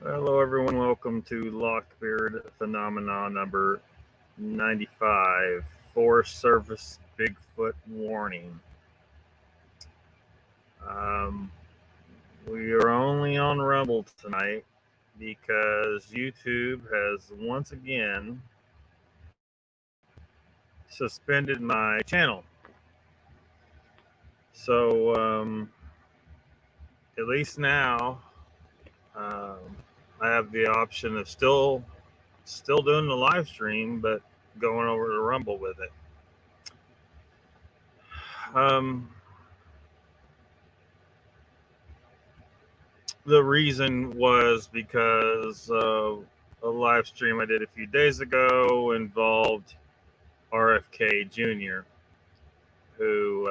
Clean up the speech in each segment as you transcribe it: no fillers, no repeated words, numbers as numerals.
Hello, everyone. Welcome to LOCKBEARD Phenomena number 95, Forest Service Bigfoot Warning. Um, we are only on Rumble tonight because YouTube has once again suspended my channel. So, at least now, I have the option of still doing the live stream, but going over to Rumble with it. The reason was because a live stream I did a few days ago involved RFK Jr., who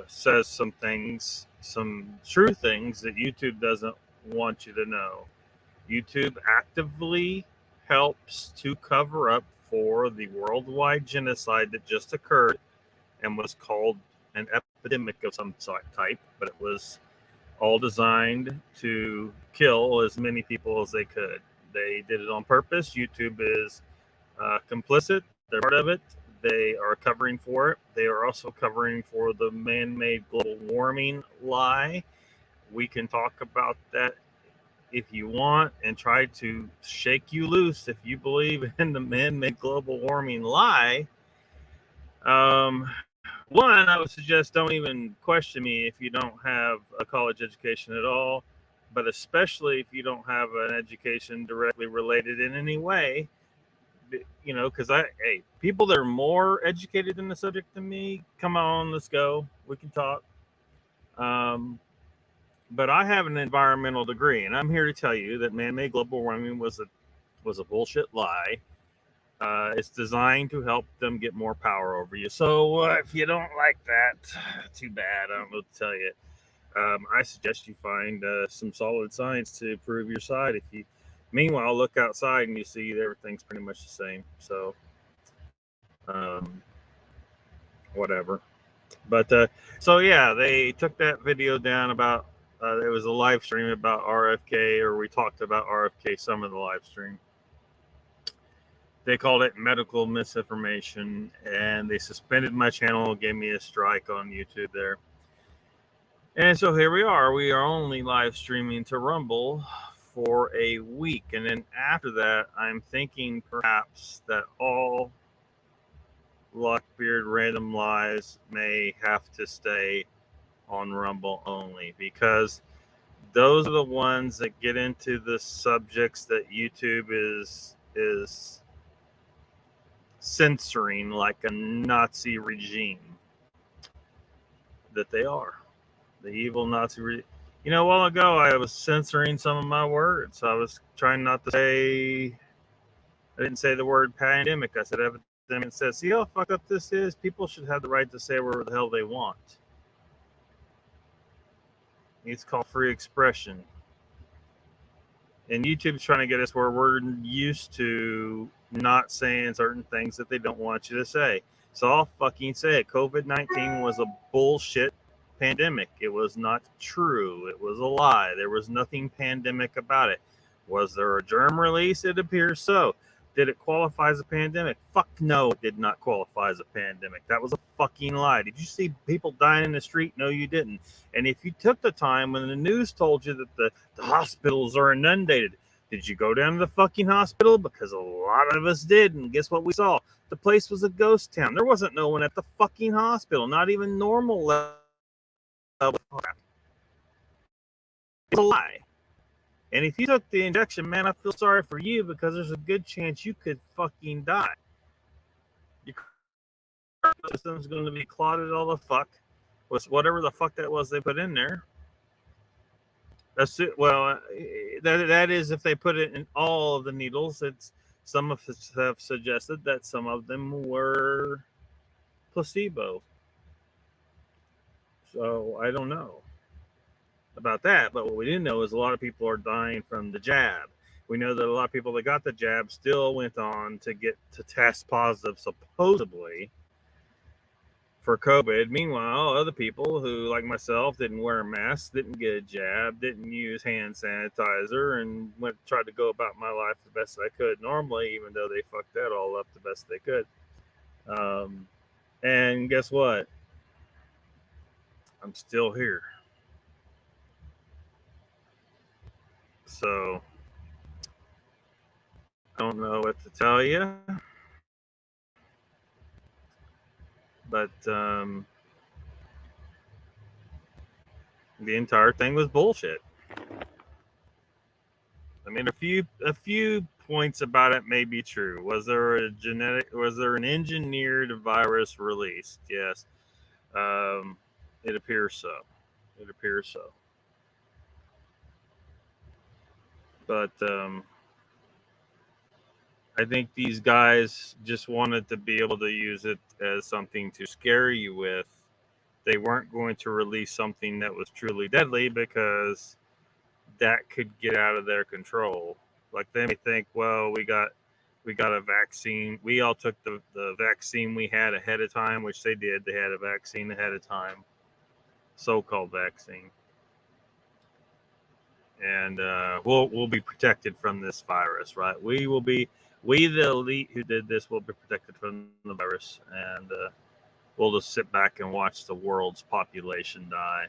says some things, some true things that YouTube doesn't want you to know. YouTube actively helps to cover up for the worldwide genocide that just occurred and was called an epidemic of some type, but it was all designed to kill as many people as they could. They did it on purpose. YouTube is complicit. They're part of it. They are covering for it. They are also covering for the man-made global warming lie. We can talk about that if you want and try to shake you loose if you believe in the man-made global warming lie. One, I would suggest don't even question me if you don't have a college education at all, but especially if you don't have an education directly related in any way. Because people that are more educated in the subject than me, come on, let's go. We can talk. But I have an environmental degree, and I'm here to tell you that man-made global warming was a bullshit lie. It's designed to help them get more power over you. So if you don't like that, too bad. I don't know what to tell you. I suggest you find some solid science to prove your side. Meanwhile, look outside and you see that everything's pretty much the same. So, whatever. But so yeah, they took that video down about. It was a live stream about RFK, or we talked about RFK some of the live stream. They called it medical misinformation, and they suspended my channel, gave me a strike on YouTube there. And so here we are. We are only live streaming to Rumble for a week. And then after that, I'm thinking perhaps that all LOCKBEARD random lies may have to stay on Rumble only, because those are the ones that get into the subjects that YouTube is censoring like a Nazi regime that they are. The evil Nazi regime. A while ago I was censoring some of my words. I was trying not to say, I didn't say the word pandemic. I said epidemic instead. See how fucked up this is? People should have the right to say whatever the hell they want. It's called free expression. And YouTube's trying to get us where we're used to not saying certain things that they don't want you to say. So I'll fucking say it. COVID-19 was a bullshit pandemic. It was not true. It was a lie. There was nothing pandemic about it. Was there a germ release? It appears so. Did it qualify as a pandemic? Fuck no, it did not qualify as a pandemic. That was a fucking lie. Did you see people dying in the street? No, you didn't. And if you took the time when the news told you that the hospitals are inundated, did you go down to the fucking hospital? Because a lot of us did. And guess what we saw? The place was a ghost town. There wasn't no one at the fucking hospital. Not even normal level. It was a lie. And if you took the injection, man, I feel sorry for you, because there's a good chance you could fucking die. Your system's going to be clotted all the fuck with whatever the fuck that was they put in there. That's it. Well, that is if they put it in all of the needles. Some of us have suggested that some of them were placebo. So I don't know about that, but what we didn't know is a lot of people are dying from the jab. We know that a lot of people that got the jab still went on to get to test positive, supposedly, for COVID. Meanwhile, other people who, like myself, didn't wear a mask, didn't get a jab, didn't use hand sanitizer, and tried to go about my life the best I could normally, even though they fucked that all up the best they could. And guess what? I'm still here. So I don't know what to tell you, but the entire thing was bullshit. I mean, a few points about it may be true. Was there an engineered virus released? Yes. It appears so. It appears so. But I think these guys just wanted to be able to use it as something to scare you with. They weren't going to release something that was truly deadly because that could get out of their control. Like they may think, well, we got a vaccine. We all took the vaccine we had ahead of time, which they did. They had a vaccine ahead of time, so-called vaccine, and we'll be protected from this virus, right? We the elite who did this will be protected from the virus, and we'll just sit back and watch the world's population die.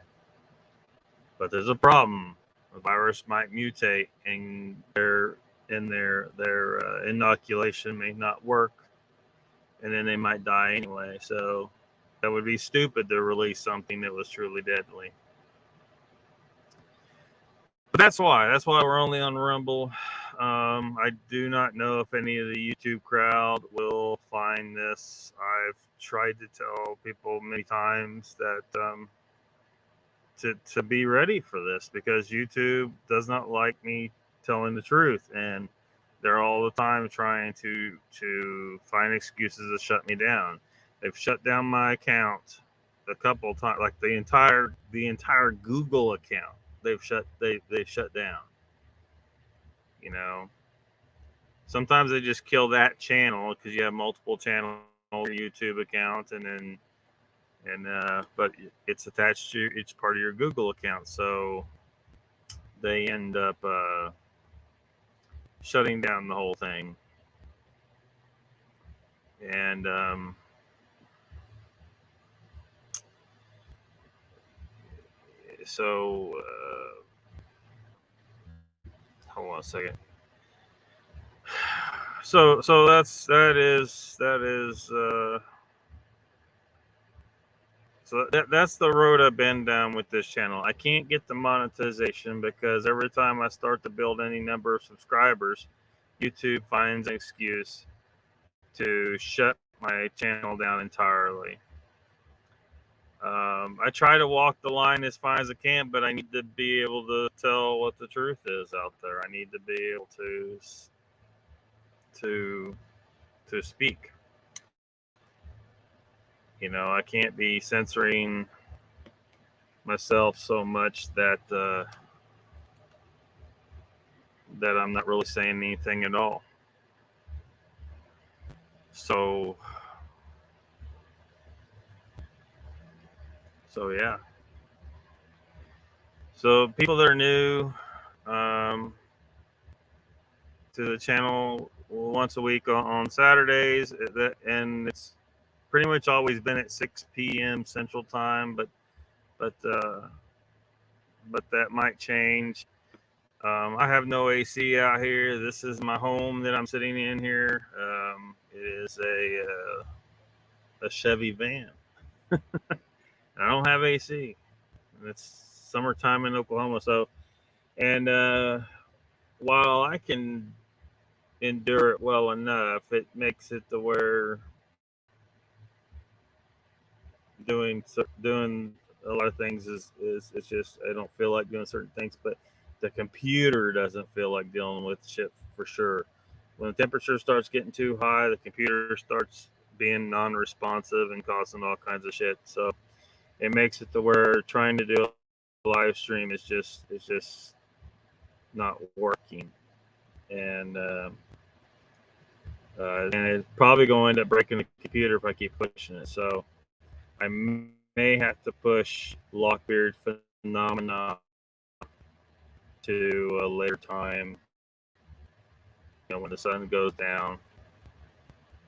But there's a problem. The virus might mutate, and their inoculation may not work, and then they might die anyway. So that would be stupid to release something that was truly deadly. But that's why we're only on Rumble. I do not know if any of the YouTube crowd will find this. I've tried to tell people many times that to be ready for this, because YouTube does not like me telling the truth, and they're all the time trying to find excuses to shut me down. They've shut down my account a couple of times, like the entire Google account. They've shut down. You know, sometimes they just kill that channel because you have multiple channels on your YouTube account, but it's attached to it's part of your Google account, so they end up shutting down the whole thing. And so hold on a second. So that is so that's the road I've been down with this channel. I can't get the monetization because every time I start to build any number of subscribers, YouTube finds an excuse to shut my channel down entirely. I try to walk the line as fine as I can, but I need to be able to tell what the truth is out there. I need to be able to speak. You know, I can't be censoring myself so much that that I'm not really saying anything at all. So yeah. So people that are new to the channel once a week on Saturdays, and it's pretty much always been at 6 p.m. Central Time, but that might change. I have no AC out here. This is my home that I'm sitting in here. It is a Chevy van. I don't have AC. It's summertime in Oklahoma, so and while I can endure it well enough, it makes it to where doing a lot of things is it's just I don't feel like doing certain things, but the computer doesn't feel like dealing with shit for sure. When the temperature starts getting too high, the computer starts being non-responsive and causing all kinds of shit. So it makes it to where trying to do a live stream is just not working, and it's probably going to end up breaking the computer if I keep pushing it. So I may have to push LOCKBEARD Phenomena to a later time, when the sun goes down.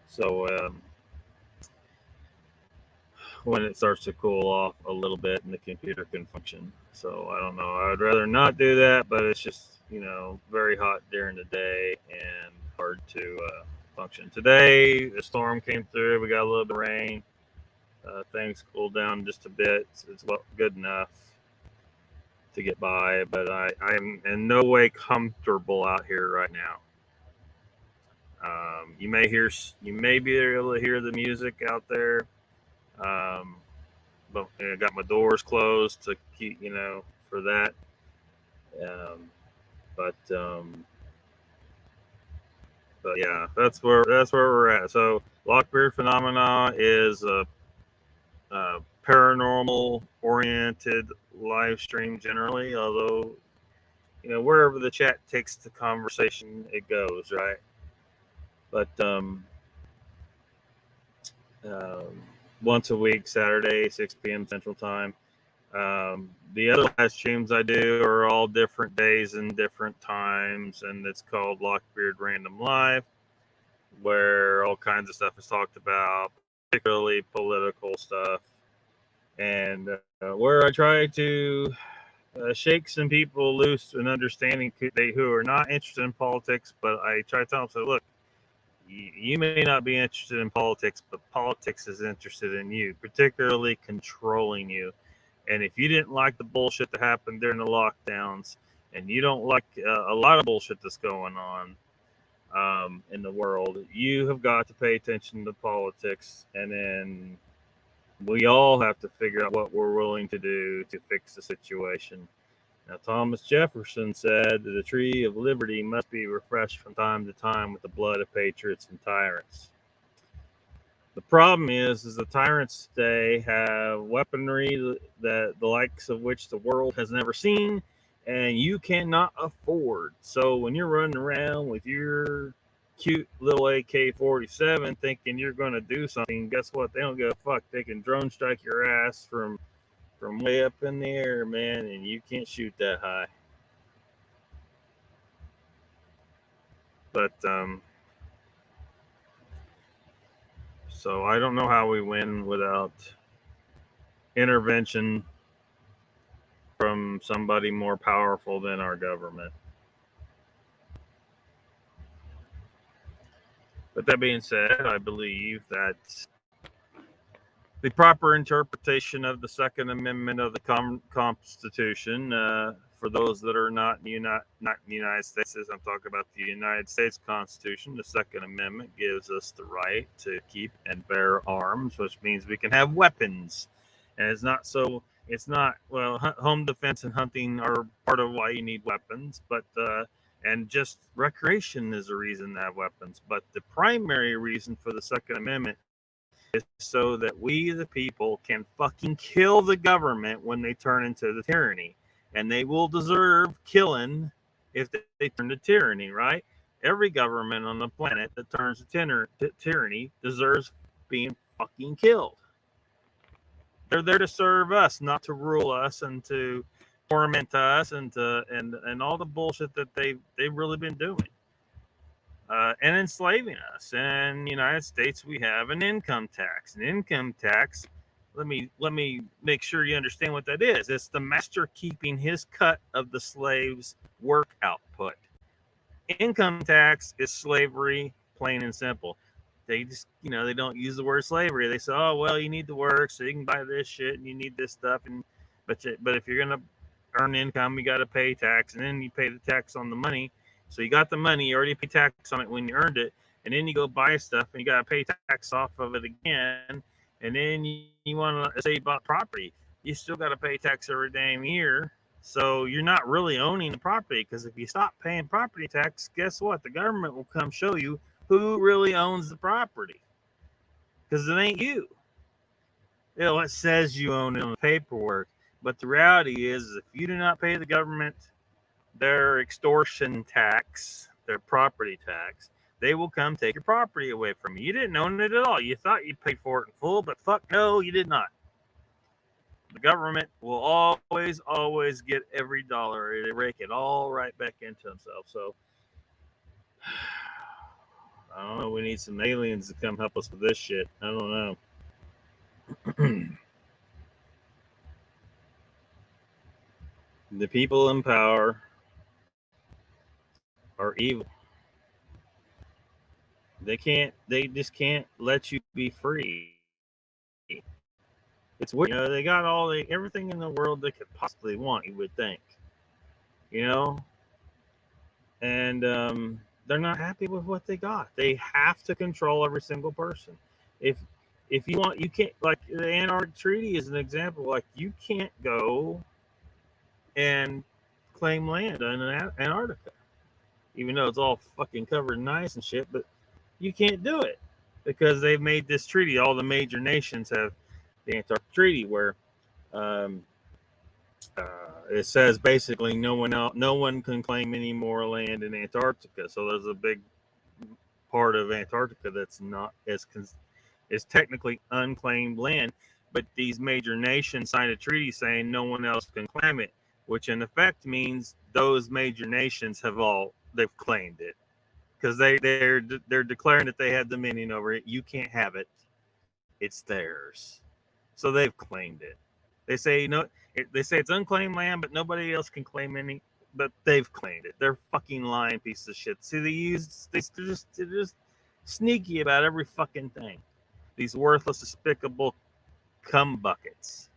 So when it starts to cool off a little bit and the computer can function. So I don't know. I'd rather not do that, but it's just, very hot during the day and hard to function. Today, the storm came through. We got a little bit of rain. Things cooled down just a bit. It's good enough to get by, but I'm in no way comfortable out here right now. You may be able to hear the music out there. But I got my doors closed to keep, for that. Um, but yeah, that's where we're at. So LOCKBEARD Phenomena is a paranormal oriented live stream generally, although wherever the chat takes the conversation, it goes, right? But once a week, Saturday, 6 p.m. Central Time. The other live streams I do are all different days and different times, and it's called LOCKBEARD Random Live, where all kinds of stuff is talked about, particularly political stuff, and where I try to shake some people loose and understanding who are not interested in politics, but I try to tell them, so look, you may not be interested in politics, but politics is interested in you, particularly controlling you. And if you didn't like the bullshit that happened during the lockdowns, and you don't like a lot of bullshit that's going on in the world, you have got to pay attention to politics. And then we all have to figure out what we're willing to do to fix the situation. Now, Thomas Jefferson said that the tree of liberty must be refreshed from time to time with the blood of patriots and tyrants. The problem is the tyrants today have weaponry that the likes of which the world has never seen, and you cannot afford. So when you're running around with your cute little AK-47 thinking you're going to do something, guess what? They don't give a fuck. They can drone strike your ass from way up in the air, man, and you can't shoot that high. But so I don't know how we win without intervention from somebody more powerful than our government. But that being said, I believe that the proper interpretation of the Second Amendment of the Constitution, for those that are not in the United States, as I'm talking about the United States Constitution, the Second Amendment gives us the right to keep and bear arms, which means we can have weapons. And well, home defense and hunting are part of why you need weapons, but and just recreation is a reason to have weapons. But the primary reason for the Second Amendment is so that we, the people, can fucking kill the government when they turn into the tyranny. And they will deserve killing if they turn to tyranny, right? Every government on the planet that turns to tyranny deserves being fucking killed. They're there to serve us, not to rule us and to torment us and all the bullshit that they've really been doing. And enslaving us. And in the United States, we have an income tax. An income tax, let me make sure you understand what that is. It's the master keeping his cut of the slave's work output. Income tax is slavery, plain and simple. They just, they don't use the word slavery. They say, oh, well, you need to work so you can buy this shit and you need this stuff. But if you're going to earn income, you got to pay tax, and then you pay the tax on the money. So you got the money, you already pay tax on it when you earned it, and then you go buy stuff and you got to pay tax off of it again. And then you want to say you bought property, you still got to pay tax every damn year. So you're not really owning the property, because if you stop paying property tax, guess what? The government will come show you who really owns the property, because it ain't you. It says you own it on the paperwork, but the reality is if you do not pay the government their extortion tax, their property tax, they will come take your property away from you. You didn't own it at all. You thought you paid for it in full, but fuck no, you did not. The government will always get every dollar. They rake it all right back into themselves. So I don't know. We need some aliens to come help us with this shit. I don't know. The people in power are evil. They just can't let you be free. It's weird. They got everything in the world they could possibly want, you would think. You know? And they're not happy with what they got. They have to control every single person. If you want, you can't, like the Antarctic Treaty is an example. Like, you can't go and claim land in Antarctica, even though it's all fucking covered in ice and shit. But you can't do it because they've made this treaty. All the major nations have the Antarctic Treaty, where um, it says basically no one can claim any more land in Antarctica. So there's a big part of Antarctica that's not is technically unclaimed land, but these major nations signed a treaty saying no one else can claim it, which in effect means those major nations they've claimed it because they're declaring that they have dominion over it. You can't have it; it's theirs. So they've claimed it. They say they say it's unclaimed land, but nobody else can claim any. But they've claimed it. They're fucking lying pieces of shit. See, they're just sneaky about every fucking thing. These worthless, despicable cum buckets,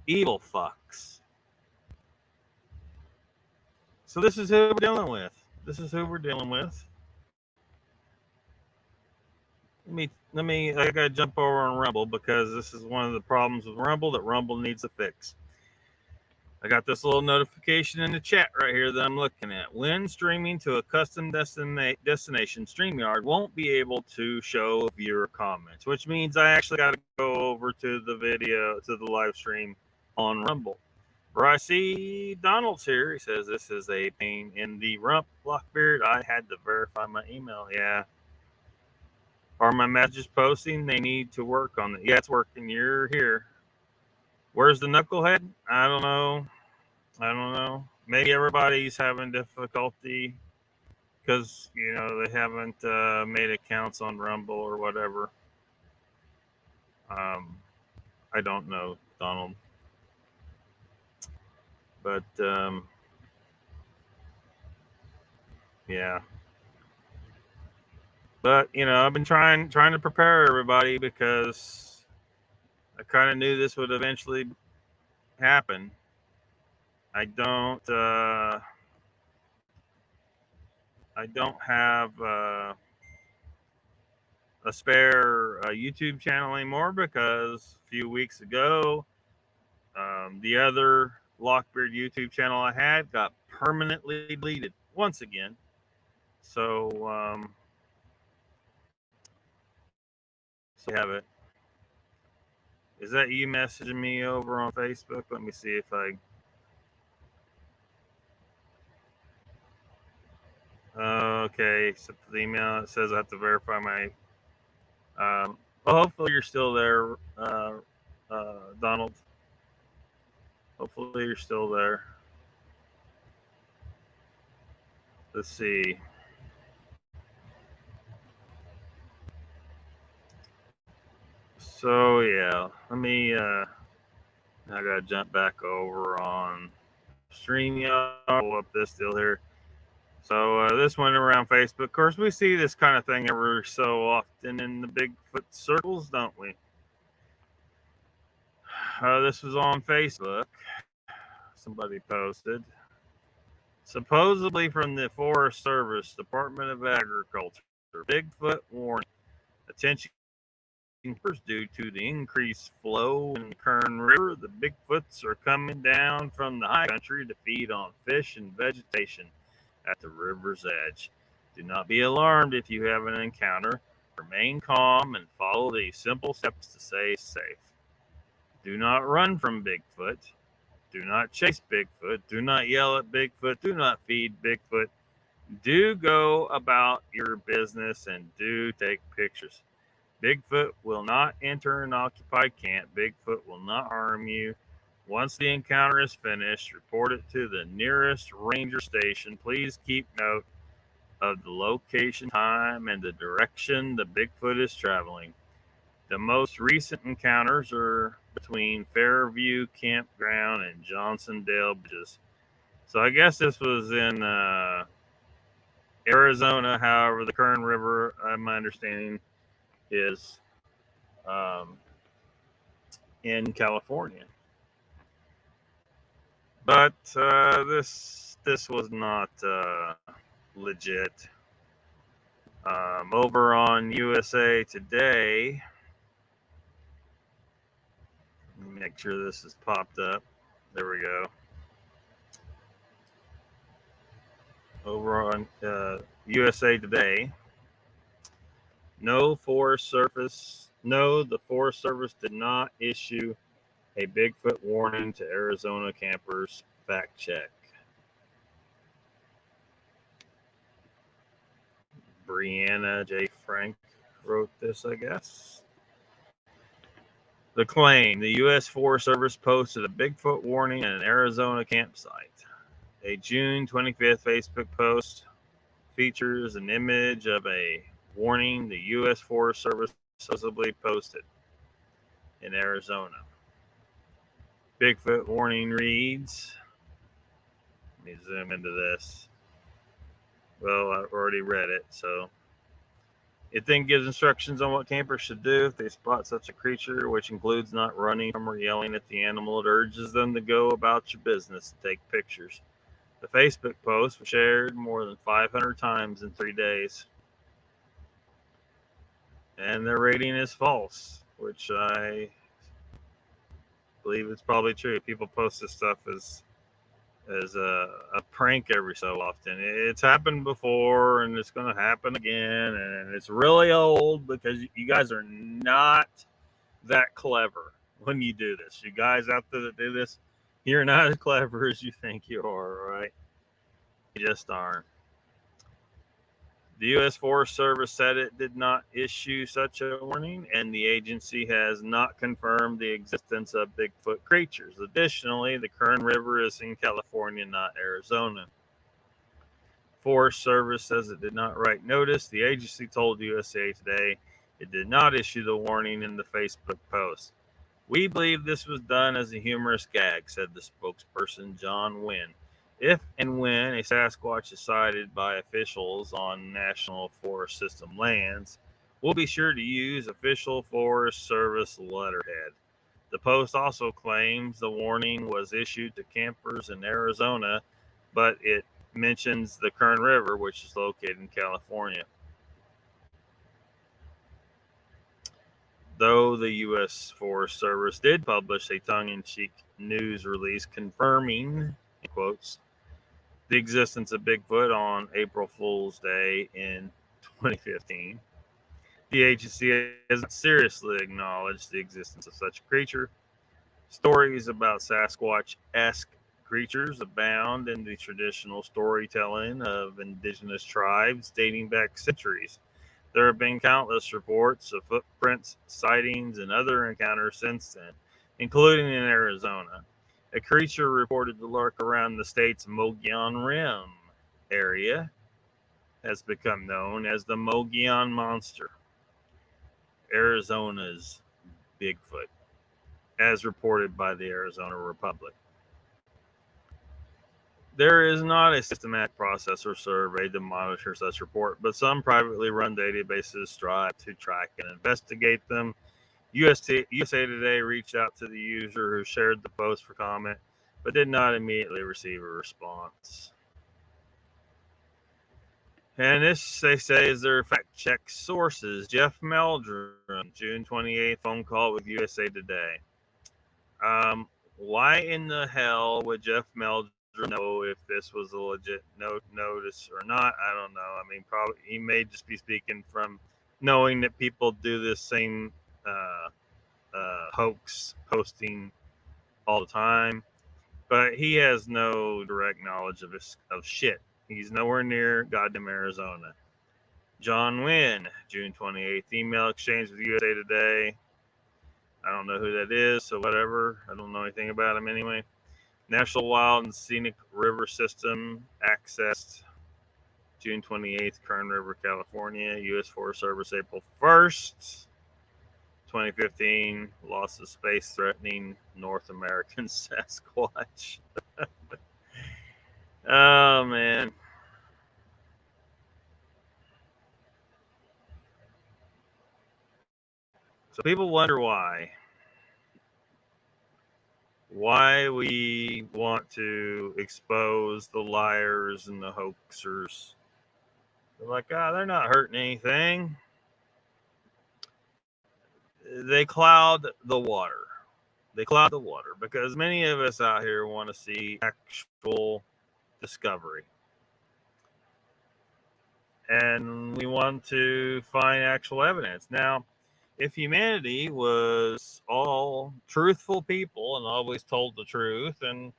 evil fucks. So this is who we're dealing with. This is who we're dealing with. Let me. I gotta jump over on Rumble because this is one of the problems with Rumble that Rumble needs to fix. I got this little notification in the chat right here that I'm looking at. When streaming to a custom destination, StreamYard won't be able to show viewer comments, which means I actually got to go over to the live stream on Rumble. Where I see Donald's here. He says, this is a pain in the rump, Lockbeard. I had to verify my email. Yeah. Are my messages posting? They need to work on it. Yeah, it's working. You're here. Where's the knucklehead? I don't know. Maybe everybody's having difficulty because, they haven't made accounts on Rumble or whatever. I don't know, Donald. But, yeah. But, I've been trying to prepare everybody because I kind of knew this would eventually happen. I don't have a spare YouTube channel anymore because a few weeks ago, the other Lockbeard YouTube channel I had got permanently deleted once again. So, so have it. Is that you messaging me over on Facebook? Let me see if I. Okay, except the email. It says I have to verify my. Well, hopefully you're still there, Donald. Hopefully you're still there. Let's see. So yeah, let me. I gotta jump back over on StreamYard. Pull up this deal here. So this went around Facebook. Of course, we see this kind of thing every so often in the Bigfoot circles, don't we? This was on Facebook. Somebody posted. Supposedly from the Forest Service, Department of Agriculture, Bigfoot warning. Attention due to the increased flow in Kern River, the Bigfoots are coming down from the high country to feed on fish and vegetation at the river's edge. Do not be alarmed if you have an encounter. Remain calm and follow these simple steps to stay safe. Do not run from Bigfoot. Do not chase Bigfoot. Do not yell at Bigfoot. Do not feed Bigfoot. Do go about your business and do take pictures. Bigfoot will not enter an occupied camp. Bigfoot will not harm you. Once the encounter is finished, report it to the nearest ranger station. Please keep note of the location, time, and the direction the Bigfoot is traveling. The most recent encounters are between Fairview Campground and Johnsondale Bridges. So I guess this was in Arizona. However, the Kern River, my understanding, is um, in California. But this was not legit. Over on USA Today, let me make sure this has popped up. There we go. Over on USA Today, the Forest Service did not issue a Bigfoot warning to Arizona campers. Fact check. Brianna J. Frank wrote this, I guess. The claim: the U.S. Forest Service posted a Bigfoot warning at an Arizona campsite. A June 25th Facebook post features an image of a warning the U.S. Forest Service supposedly posted in Arizona. Bigfoot warning reads, let me zoom into this. Well, I've already read it, so it then gives instructions on what campers should do if they spot such a creature, which includes not running from or yelling at the animal. It urges them to go about your business and take pictures. The Facebook post was shared more than 500 times in 3 days. And their rating is false, which I believe is probably true. People post this stuff as a prank every so often. It's happened before, and it's going to happen again, and it's really old because you guys are not that clever when you do this. You guys out there that do this, you're not as clever as you think you are, right? You just aren't. The U.S. Forest Service said it did not issue such a warning, and the agency has not confirmed the existence of Bigfoot creatures. Additionally, the Kern River is in California, not Arizona. Forest Service says it did not write notice. The agency told USA Today it did not issue the warning in the Facebook post. We believe this was done as a humorous gag, said the spokesperson, John Wynn. If and when a Sasquatch is sighted by officials on National Forest System lands, we'll be sure to use official Forest Service letterhead. The post also claims the warning was issued to campers in Arizona, but it mentions the Kern River, which is located in California. Though the U.S. Forest Service did publish a tongue-in-cheek news release confirming, in quotes, the existence of Bigfoot on April Fool's Day in 2015, the agency has not seriously acknowledged the existence of such a creature. Stories about Sasquatch-esque creatures abound in the traditional storytelling of indigenous tribes dating back centuries. There have been countless reports of footprints, sightings, and other encounters since then, including in Arizona. A creature reported to lurk around the state's Mogollon Rim area has become known as the Mogollon Monster, Arizona's Bigfoot, as reported by the Arizona Republic. There is not a systematic process or survey to monitor such reports, but some privately run databases strive to track and investigate them. USA Today reached out to the user who shared the post for comment, but did not immediately receive a response. And this, they say, is their fact-check sources. Jeff Meldrum, June 28th, phone call with USA Today. Why in the hell would Jeff Meldrum know if this was a legit notice or not? I don't know. I mean, probably he may just be speaking from knowing that people do this same hoax posting all the time, but he has no direct knowledge of shit. He's nowhere near goddamn Arizona. John Wynn, June 28th. Email exchange with USA Today. I don't know who that is, so whatever. I don't know anything about him anyway. National Wild and Scenic River System accessed June 28th, Kern River, California. U.S. Forest Service, April 1st, 2015. Loss of space threatening North American Sasquatch. Oh, man. So people wonder why we want to expose the liars and the hoaxers. They're like, they're not hurting anything. They cloud the water. They cloud the water because many of us out here want to see actual discovery. And we want to find actual evidence. Now, if humanity was all truthful people and always told the truth and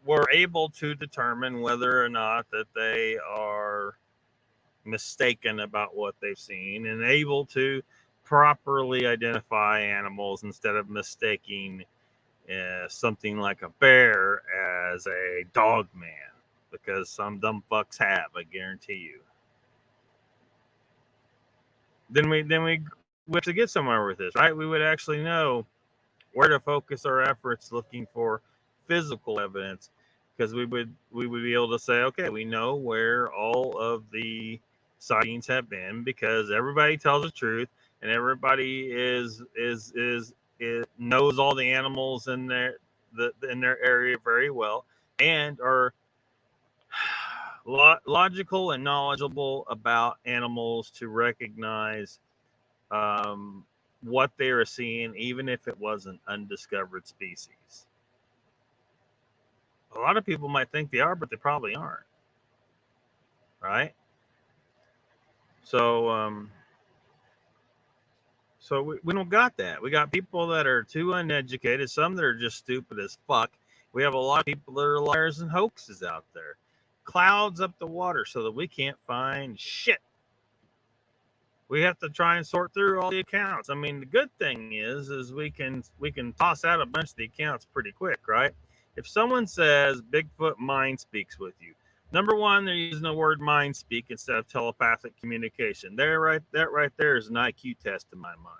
were able to determine whether or not that they are mistaken about what they've seen and able to properly identify animals instead of mistaking something like a bear as a dog man, because some dumb fucks have, I guarantee you. Then we have to get somewhere with this, right? We would actually know where to focus our efforts looking for physical evidence, because we would be able to say, okay, we know where all of the sightings have been because everybody tells the truth and everybody knows all the animals in their area very well and are logical and knowledgeable about animals to recognize what they are seeing, even if it was an undiscovered species. A lot of people might think they are, but they probably aren't. Right? So, we don't got that. We got people that are too uneducated, some that are just stupid as fuck. We have a lot of people that are liars and hoaxes out there. Clouds up the water so that we can't find shit. We have to try and sort through all the accounts. I mean, the good thing is we can toss out a bunch of the accounts pretty quick, right? If someone says Bigfoot mind speaks with you, number one, they're using the word mind speak instead of telepathic communication. That right there is an IQ test in my mind.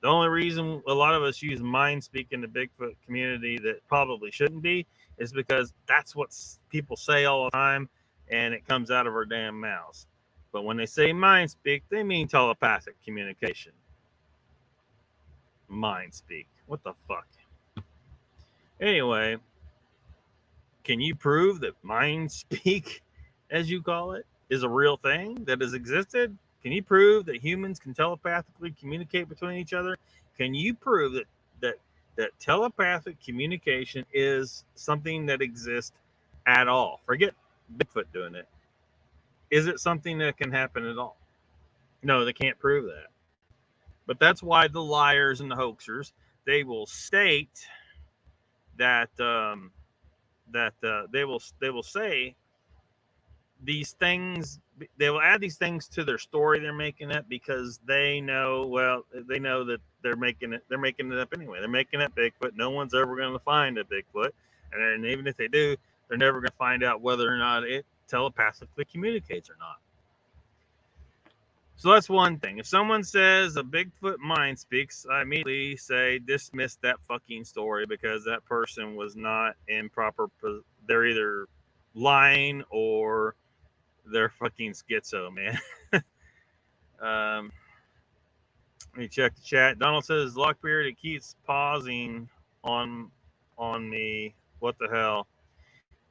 The only reason a lot of us use mind speak in the Bigfoot community that probably shouldn't be is because that's what people say all the time, and it comes out of our damn mouths. But when they say mind speak, they mean telepathic communication. Mind speak. What the fuck? Anyway, can you prove that mind speak, as you call it, is a real thing that has existed? Can you prove that humans can telepathically communicate between each other? Can you prove that telepathic communication is something that exists at all? Forget Bigfoot doing it. Is it something that can happen at all? No, they can't prove that. But that's why the liars and the hoaxers, they will state that they will say these things. They will add these things to their story they're making up because they know that they're making it up anyway. They're making up Bigfoot. No one's ever going to find a Bigfoot, and even if they do, they're never going to find out whether or not it telepathically communicates or not. So that's one thing. If someone says a Bigfoot mind speaks, I immediately say dismiss that fucking story because that person was not in proper. They're either lying or they're fucking schizo, man. Let me check the chat. Donald says Lockbeard, it keeps pausing on me. What the hell,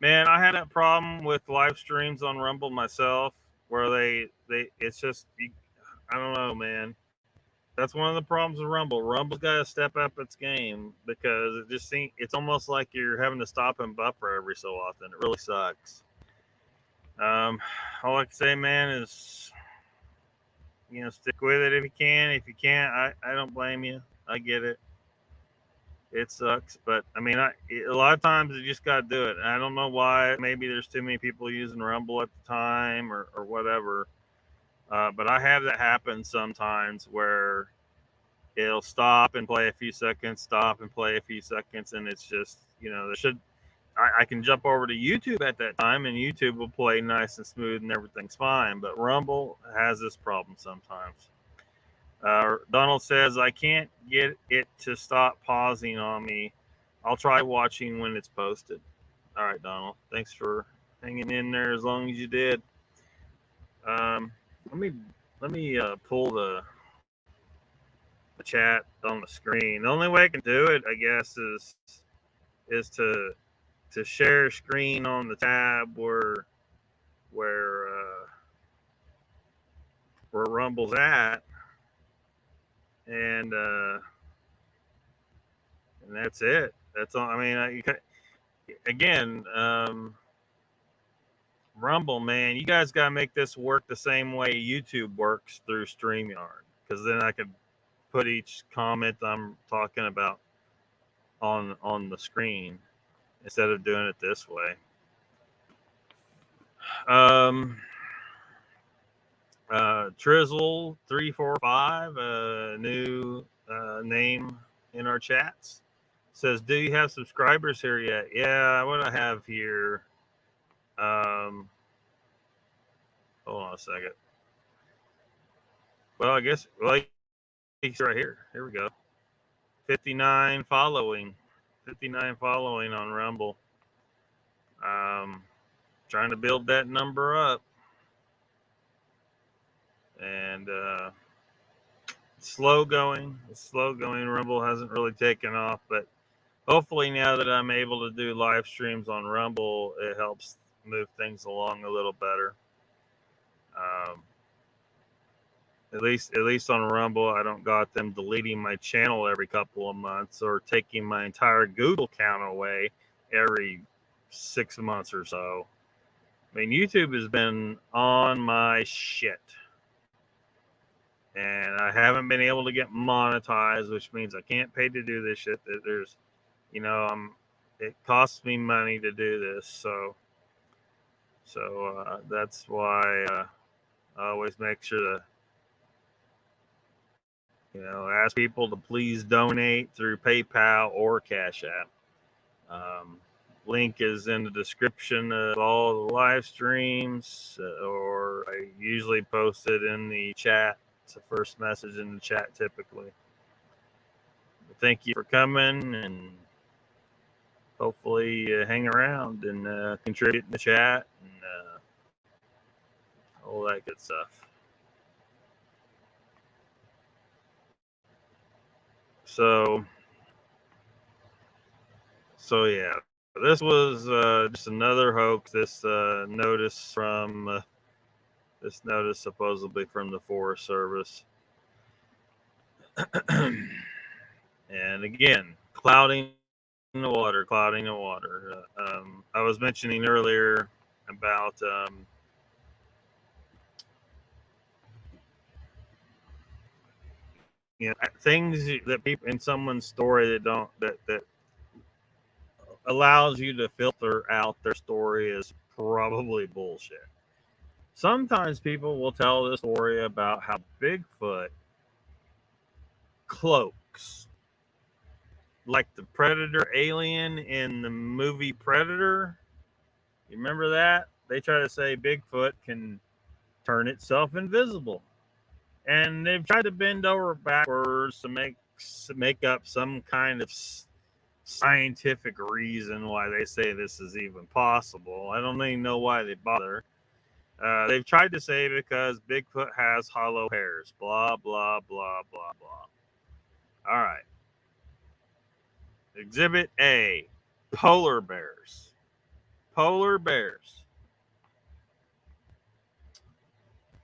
man? I had that problem with live streams on Rumble myself, where they it's just I don't know, man. That's one of the problems with Rumble. Rumble's got to step up its game because it just seems it's almost like you're having to stop and buffer every so often. It really sucks. All I can say, man, is stick with it if you can. If you can't, I don't blame you. I get it. It sucks, but I mean, a lot of times you just got to do it. I don't know why. Maybe there's too many people using Rumble at the time or whatever. But I have that happen sometimes where it'll stop and play a few seconds, stop and play a few seconds, and it's just, I can jump over to YouTube at that time, and YouTube will play nice and smooth, and everything's fine. But Rumble has this problem sometimes. Donald says, I can't get it to stop pausing on me. I'll try watching when it's posted. All right, Donald. Thanks for hanging in there as long as you did. Let me pull the chat on the screen. The only way I can do it, I guess, is to share screen on the tab where Rumble's at, and that's it. That's all. I mean, again, Rumble, man, you guys got to make this work the same way YouTube works through StreamYard, because then I could put each comment I'm talking about on the screen instead of doing it this way. Trizzle 345, a new name in our chats, says, "Do you have subscribers here yet?" Yeah, what I have here. Hold on a second. Well, I guess he's right here. Here we go. 59 following on Rumble. Trying to build that number up, and slow going. Rumble hasn't really taken off, but hopefully now that I'm able to do live streams on Rumble, it helps move things along a little better. At least on Rumble, I don't got them deleting my channel every couple of months or taking my entire Google account away every 6 months or so. I mean, YouTube has been on my shit, and I haven't been able to get monetized, which means I can't pay to do this shit. There's, it costs me money to do this, so that's why I always make sure to, ask people to please donate through PayPal or Cash App. Link is in the description of all the live streams, or I usually post it in the chat. It's the first message in the chat typically. But thank you for coming, and hopefully hang around and contribute in the chat and all that good stuff. So yeah, this was just another hoax. This notice supposedly from the Forest Service, and again, clouding the water. I was mentioning earlier about things that people in someone's story that allows you to filter out their story as probably bullshit. Sometimes people will tell the story about how Bigfoot cloaks, like the Predator alien in the movie Predator. You remember that? They try to say Bigfoot can turn itself invisible, and they've tried to bend over backwards to make up some kind of scientific reason why they say this is even possible. I don't even know why they bother. They've tried to say because Bigfoot has hollow hairs. Blah, blah, blah, blah, blah. All right. Exhibit A, polar bears. Polar bears.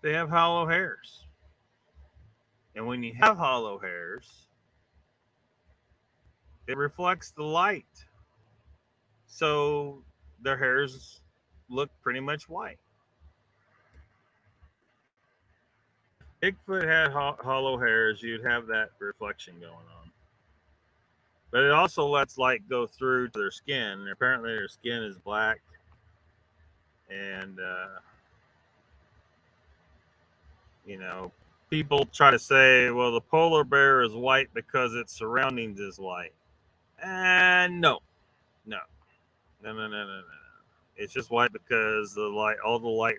They have hollow hairs. And when you have hollow hairs, it reflects the light. So their hairs look pretty much white. Bigfoot had hollow hairs, you'd have that reflection going on. But it also lets light go through to their skin. And apparently their skin is black. And, You know, people try to say, well, the polar bear is white because its surroundings is white. And no. It's just white because the light, all the light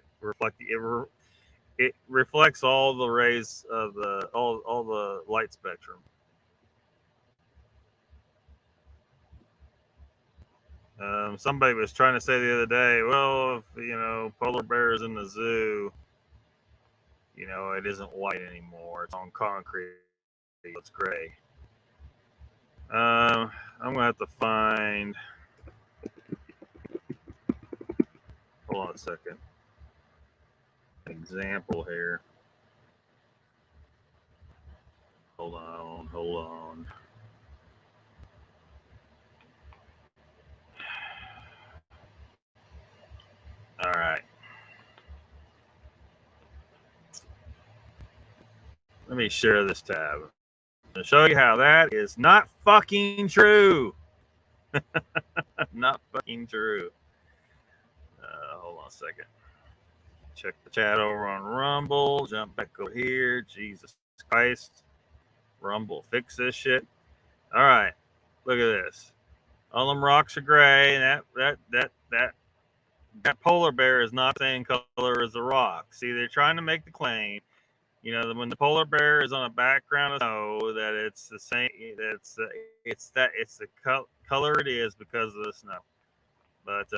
it reflects all the rays of all the light spectrum. Somebody was trying to say the other day, well, if polar bears in the zoo, it isn't white anymore. It's on concrete. It's gray. I'm gonna have to find. Hold on a second. Example here. Hold on. All right. Let me share this tab. To show you how that is not fucking true. Not fucking true. Hold on a second. Check the chat over on Rumble. Jump back over here. Jesus Christ. Rumble, fix this shit. All right. Look at this. All them rocks are gray, and that polar bear is not the same color as the rock. See, they're trying to make the claim, when the polar bear is on a background of snow, that it's the same. It's the color it is because of the snow. But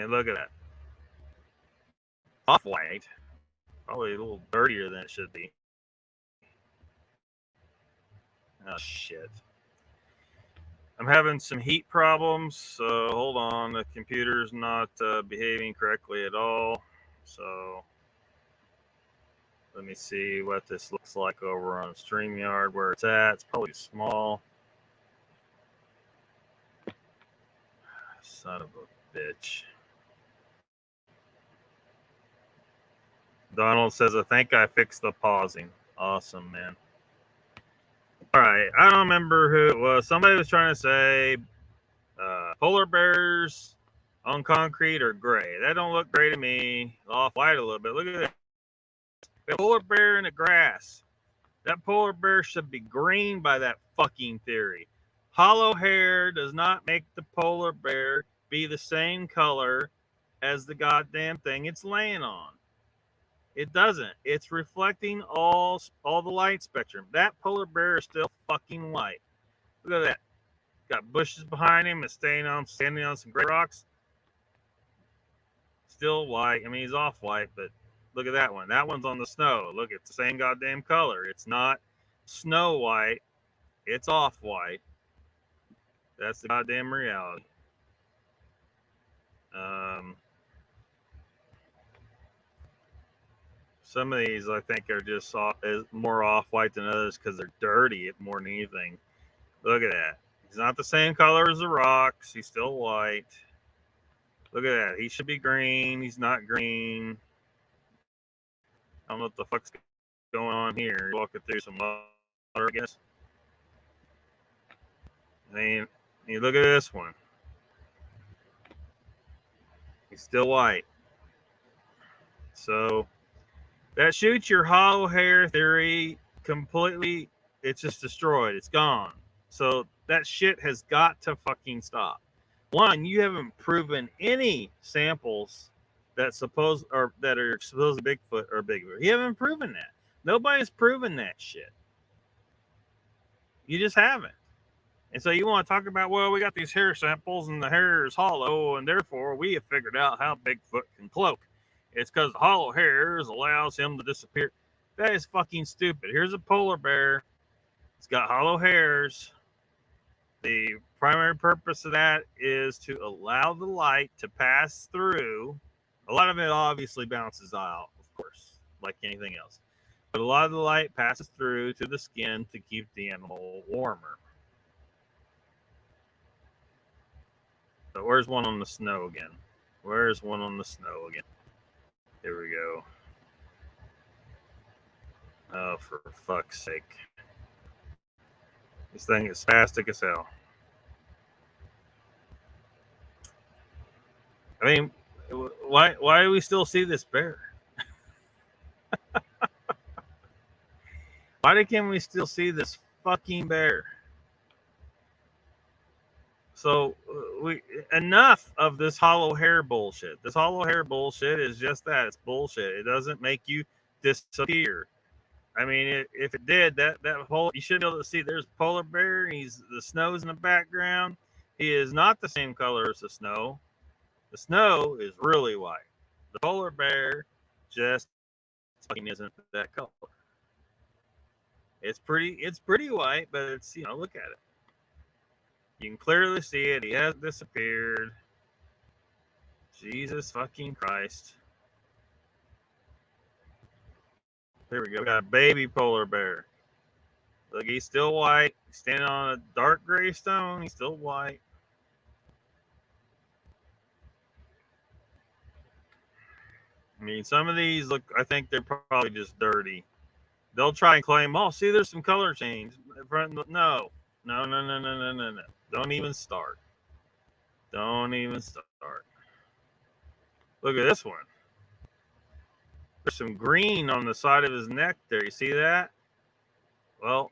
look at that. Off white, probably a little dirtier than it should be. Oh shit. I'm having some heat problems, so hold on. The computer's not behaving correctly at all. So let me see what this looks like over on StreamYard where it's at. It's probably small. Son of a bitch. Donald says, I think I fixed the pausing. Awesome, man. All right. I don't remember who it was. Somebody was trying to say polar bears on concrete are gray. That don't look gray to me. Off white a little bit. Look at that. The polar bear in the grass. That polar bear should be green by that fucking theory. Hollow hair does not make the polar bear be the same color as the goddamn thing it's laying on. It doesn't. It's reflecting all the light spectrum. That polar bear is still fucking white. Look at that. Got bushes behind him. It's standing on some gray rocks. Still white. I mean, he's off white, but look at that one. That one's on the snow. Look, it's the same goddamn color. It's not snow white. It's off white. That's the goddamn reality. Some of these I think are just more off white than others because they're dirty more than anything. Look at that. He's not the same color as the rocks. He's still white. Look at that. He should be green. He's not green. I don't know what the fuck's going on here. You're walking through some water, I guess. I mean, you look at this one. He's still white. So that shoots your hollow hair theory completely. It's just destroyed. It's gone. So that shit has got to fucking stop. One, you haven't proven any samples that are supposed Bigfoot or Bigfoot. You haven't proven that. Nobody's proven that shit. You just haven't. And so you want to talk about, well, we got these hair samples and the hair is hollow, and therefore we have figured out how Bigfoot can cloak. It's because the hollow hairs allows him to disappear. That is fucking stupid. Here's a polar bear. It's got hollow hairs. The primary purpose of that is to allow the light to pass through. A lot of it obviously bounces out, of course, like anything else. But a lot of the light passes through to the skin to keep the animal warmer. So where's one on the snow again? Where's one on the snow again? Here we go. Oh, for fuck's sake. This thing is spastic as hell. I mean, why do we still see this bear? Why can we still see this fucking bear? So we enough of this hollow hair bullshit. This hollow hair bullshit is just that. It's bullshit. It doesn't make you disappear. I mean, if it did, that whole, you should be able to see. There's polar bear. The snow's in the background. He is not the same color as the snow. The snow is really white. The polar bear just fucking isn't that color. It's pretty white, but it's, look at it. You can clearly see it. He hasn't disappeared. Jesus fucking Christ. There we go. We got a baby polar bear. Look, he's still white. He's standing on a dark gray stone. He's still white. I mean, some of these look, I think they're probably just dirty. They'll try and claim, oh, see, there's some color change. No. Don't even start. Don't even start. Look at this one. There's some green on the side of his neck there. You see that? Well,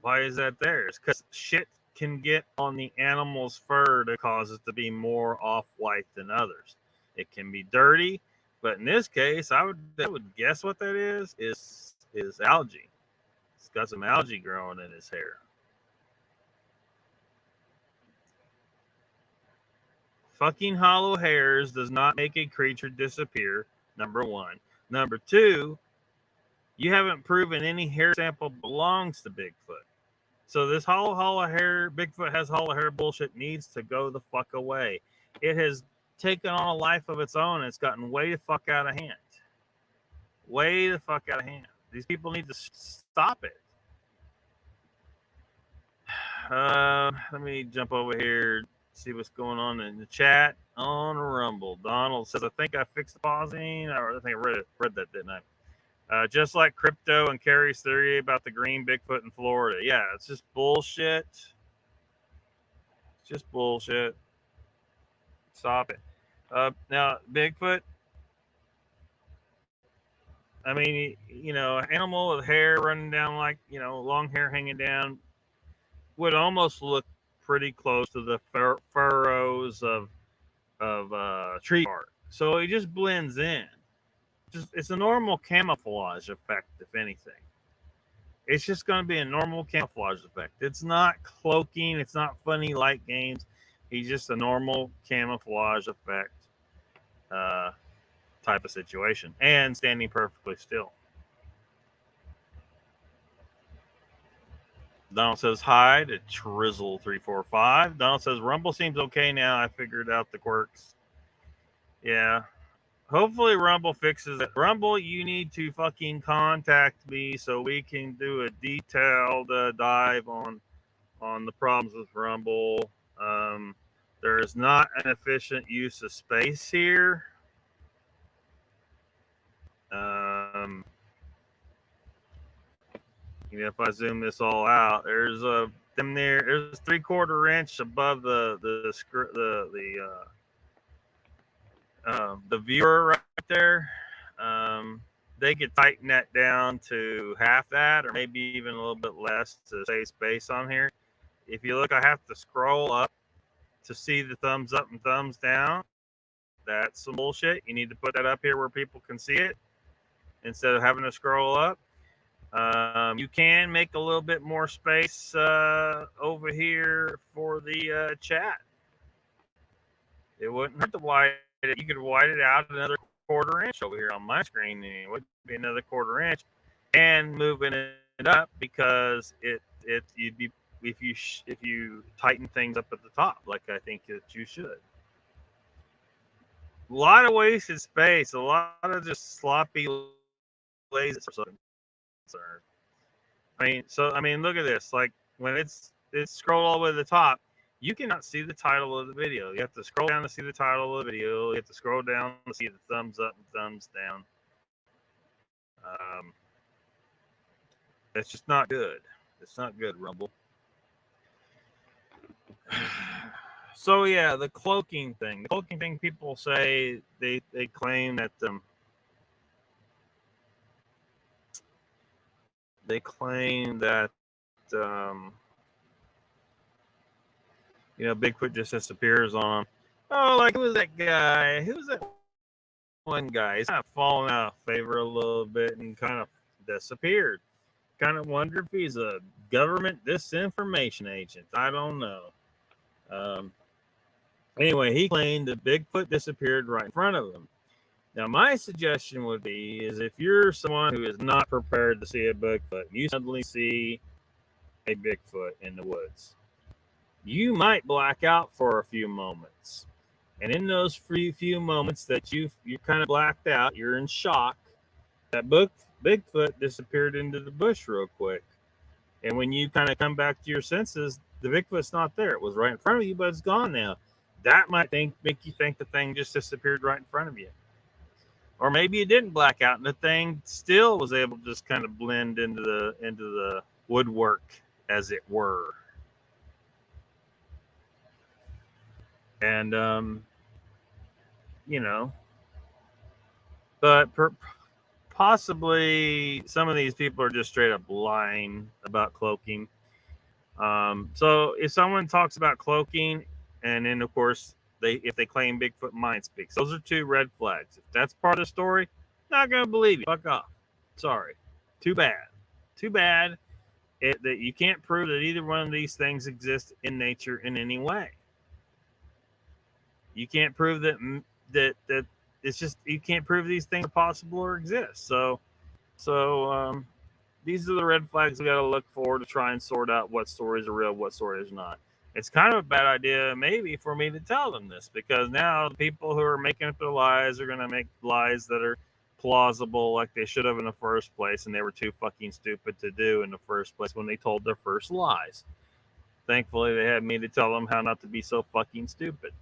why is that there? It's because shit can get on the animal's fur to cause it to be more off-white than others. It can be dirty, but in this case, I would guess what that is algae. It's got some algae growing in his hair. Fucking hollow hairs does not make a creature disappear, number one. Number two, you haven't proven any hair sample belongs to Bigfoot. So this hollow hair, Bigfoot has hollow hair bullshit needs to go the fuck away. It has taken on a life of its own. And it's gotten way the fuck out of hand. Way the fuck out of hand. These people need to stop it. Let me jump over here, see what's going on in the chat on Rumble. Donald says, I think I fixed the pausing. I think I read that, didn't I? Just like crypto and Carrie's theory about the green Bigfoot in Florida. Yeah, it's just bullshit. It's just bullshit. Stop it. Now, Bigfoot, I mean, animal with hair running down, like, long hair hanging down, would almost look pretty close to the furrows of tree bark. So it just blends in. It's a normal camouflage effect, if anything. It's just going to be a normal camouflage effect. It's not cloaking. It's not funny light games. He's just a normal camouflage effect type of situation. And standing perfectly still. Donald says hi to Trizzle345. Donald says Rumble seems okay now. I figured out the quirks. Yeah. Hopefully Rumble fixes it. Rumble, you need to fucking contact me so we can do a detailed dive on the problems with Rumble. There is not an efficient use of space here. If I zoom this all out, there's there's 3/4 inch above the viewer right there. They could tighten that down to half that, or maybe even a little bit less to save space on here. If you look, I have to scroll up to see the thumbs up and thumbs down. That's some bullshit. You need to put that up here where people can see it instead of having to scroll up. You can make a little bit more space over here for the chat. It wouldn't hurt to widen it. You could widen it out another 1/4 inch over here on my screen. It would be another 1/4 inch, and moving it up because you'd be if you tighten things up at the top, like I think that you should. A lot of wasted space, a lot of just sloppy, lazy. I mean, look at this. Like when it's scrolled all the way to the top, you cannot see the title of the video. You have to scroll down to see the title of the video. You have to scroll down to see the thumbs up and thumbs down. It's just not good. It's not good, Rumble. So yeah, the cloaking thing. The cloaking thing. People say they claim that Bigfoot just disappears on. Oh, like who was that guy? Who was that one guy? He's kind of fallen out of favor a little bit and kind of disappeared. Kind of wonder if he's a government disinformation agent. I don't know. Um, anyway, he claimed that Bigfoot disappeared right in front of him. Now, my suggestion would be is if you're someone who is not prepared to see a Bigfoot, you suddenly see a Bigfoot in the woods, you might black out for a few moments. And in those few moments that you're kind of blacked out, you're in shock, that Bigfoot disappeared into the bush real quick. And when you kind of come back to your senses, the Bigfoot's not there. It was right in front of you, but it's gone now. That might make you think the thing just disappeared right in front of you. Or maybe you didn't black out and the thing still was able to just kind of blend into the woodwork, as it were. And but possibly some of these people are just straight up lying about cloaking. So if someone talks about cloaking, and then of course if they claim Bigfoot mind speaks, those are two red flags. If that's part of the story, not gonna believe you. Fuck off. Sorry. Too bad. Too bad that you can't prove that either one of these things exists in nature in any way. You can't prove that it's just you can't prove these things are possible or exist. So these are the red flags we got to look for to try and sort out what stories are real, what stories are not. It's kind of a bad idea, maybe, for me to tell them this, because now the people who are making up their lies are going to make lies that are plausible, like they should have in the first place, and they were too fucking stupid to do in the first place when they told their first lies. Thankfully, they had me to tell them how not to be so fucking stupid.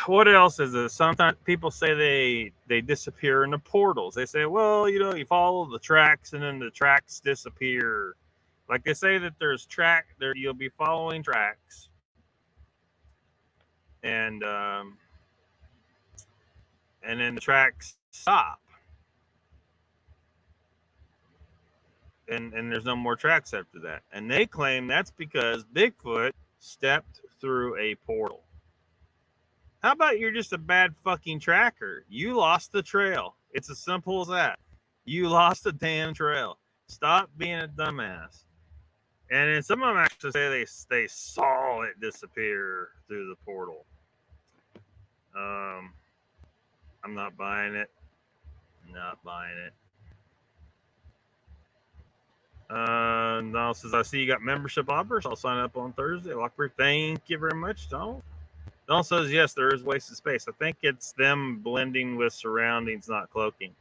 What else is it? Sometimes people say they disappear in the portals. They say, well, you follow the tracks and then the tracks disappear. Like they say that there's there, you'll be following tracks, and then the tracks stop, and there's no more tracks after that. And they claim that's because Bigfoot stepped through a portal. How about you're just a bad fucking tracker? You lost the trail. It's as simple as that. You lost the damn trail. Stop being a dumbass. And then some of them actually say they saw it disappear through the portal. I'm not buying it. Not buying it. Donald says, I see you got membership offers. I'll sign up on Thursday. Lockbeard, thank you very much, Donald. Donald says, yes, there is wasted space. I think it's them blending with surroundings, not cloaking.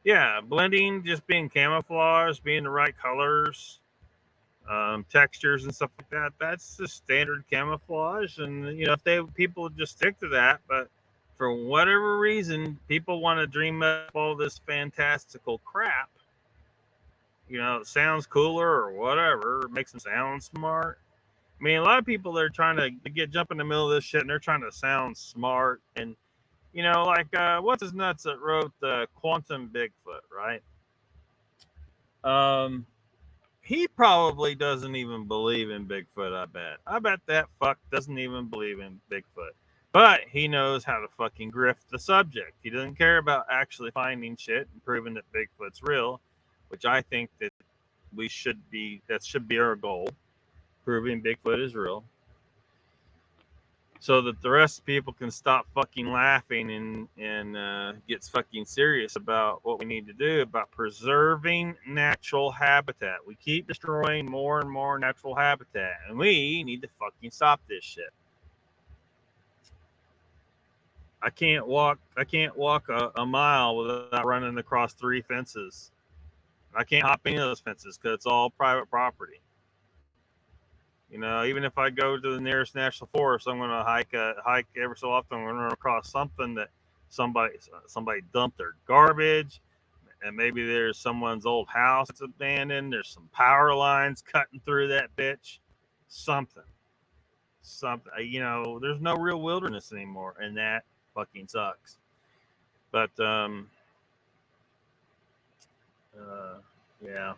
Yeah, blending, just being camouflage, being the right colors, textures and stuff like that. That's the standard camouflage. And, if people just stick to that, but for whatever reason, people want to dream up all this fantastical crap. It sounds cooler or whatever, makes them sound smart. I mean, a lot of people, they're trying to jump in the middle of this shit, and they're trying to sound smart. And, like, what's his nuts that wrote Quantum Bigfoot, right? He probably doesn't even believe in Bigfoot, I bet that fuck doesn't even believe in Bigfoot. But he knows how to fucking grift the subject. He doesn't care about actually finding shit and proving that Bigfoot's real, which I think that that should be our goal. Proving Bigfoot is real, so that the rest of people can stop fucking laughing and get fucking serious about what we need to do about preserving natural habitat. We keep destroying more and more natural habitat, and we need to fucking stop this shit. I can't walk a mile without running across 3 fences. I can't hop any of those fences because it's all private property. Even if I go to the nearest national forest, I'm going to hike every so often. I'm going to run across something that somebody dumped their garbage, and maybe there's someone's old house that's abandoned. There's some power lines cutting through that bitch. Something. something. There's no real wilderness anymore, and that fucking sucks. But yeah,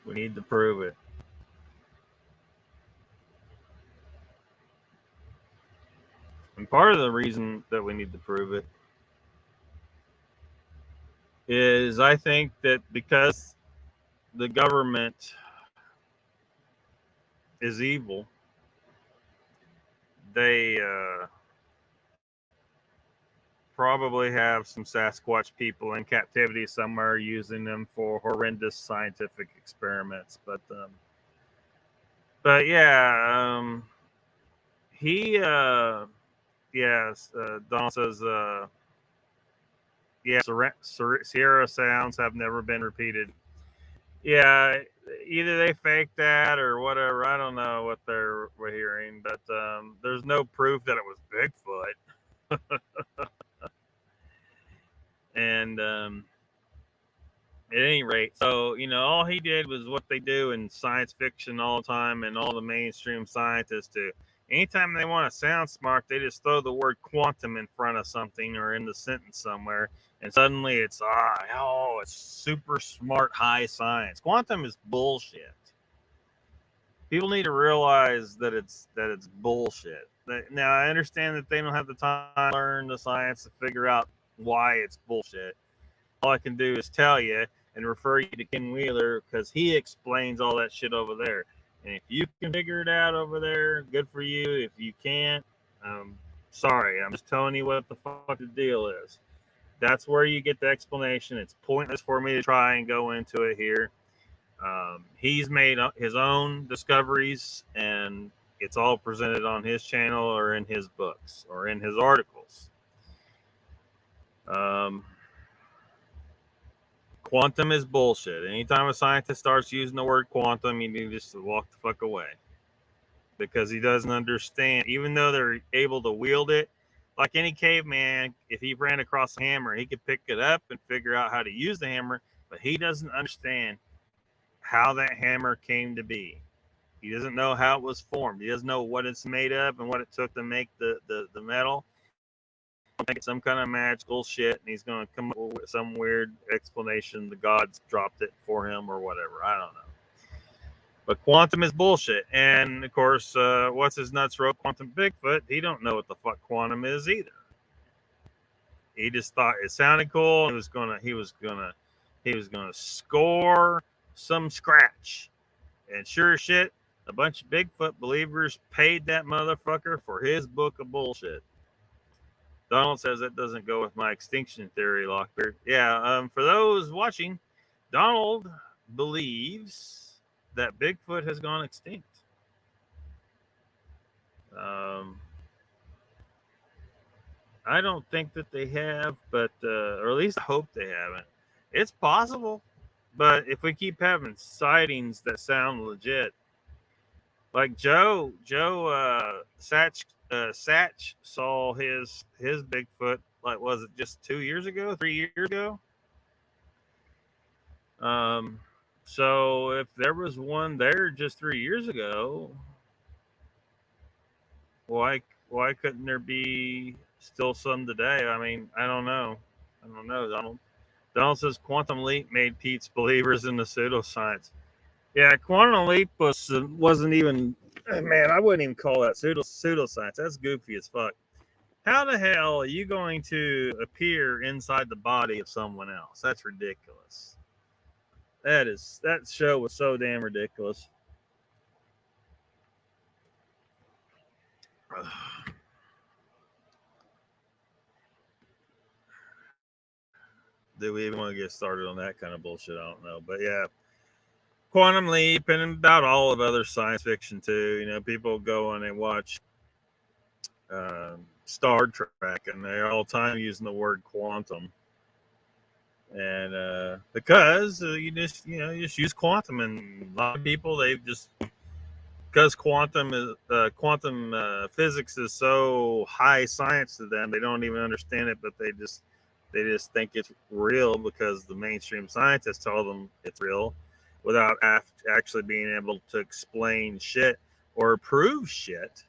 we need to prove it. And part of the reason that we need to prove it is, I think, that because the government is evil, they probably have some Sasquatch people in captivity somewhere using them for horrendous scientific experiments. But yeah, he yes, Donald says yeah, Sierra sounds have never been repeated. Yeah, either they fake that or whatever. I don't know what we're hearing, but there's no proof that it was Bigfoot. And at any rate, so all he did was what they do in science fiction all the time, and all the mainstream scientists do. Anytime they want to sound smart, they just throw the word quantum in front of something or in the sentence somewhere, and suddenly it's it's super smart high science. Quantum is bullshit. People need to realize that it's bullshit. Now I understand that they don't have the time to learn the science to figure out why it's bullshit. All I can do is tell you and refer you to Ken Wheeler, because he explains all that shit over there. And if you can figure it out over there, good for you. If you can't, sorry. I'm just telling you what the fuck the deal is. That's where you get the explanation. It's pointless for me to try and go into it here. He's made his own discoveries, and it's all presented on his channel or in his books or in his articles. Quantum is bullshit. Anytime a scientist starts using the word quantum, you need to just walk the fuck away, because he doesn't understand. Even though they're able to wield it, like any caveman, if he ran across a hammer, he could pick it up and figure out how to use the hammer, but he doesn't understand how that hammer came to be. He doesn't know how it was formed. He doesn't know what it's made of and what it took to make the metal. Make some kind of magical shit, and he's going to come up with some weird explanation. The gods dropped it for him or whatever. I don't know. But quantum is bullshit. And of course, what's his nuts wrote Quantum Bigfoot. He don't know what the fuck quantum is either. He just thought it sounded cool. He was gonna score some scratch. And sure as shit, a bunch of Bigfoot believers paid that motherfucker for his book of bullshit. Donald says that doesn't go with my extinction theory, Lockbeard. Yeah, for those watching, Donald believes that Bigfoot has gone extinct. I don't think that they have, but or at least I hope they haven't. It's possible, but if we keep having sightings that sound legit, like Joe Satch saw his Bigfoot, like, was it just 2 years ago, 3 years ago? So if there was one there just 3 years ago, why couldn't there be still some today? I mean, I don't know. Donald says Quantum Leap made Pete's believers in the pseudoscience. Yeah, Quantum Leap wasn't even, man, I wouldn't even call that pseudoscience. That's goofy as fuck. How the hell are you going to appear inside the body of someone else? That's ridiculous. That show was so damn ridiculous. Do we even want to get started on that kind of bullshit? I don't know. But yeah, Quantum Leap and about all of other science fiction too. People go and they watch Star Trek, and they're all the time using the word quantum. And because you just use quantum, and a lot of people, they've just, because quantum physics is so high science to them, they don't even understand it, but they just think it's real because the mainstream scientists tell them it's real. without actually being able to explain shit or prove shit.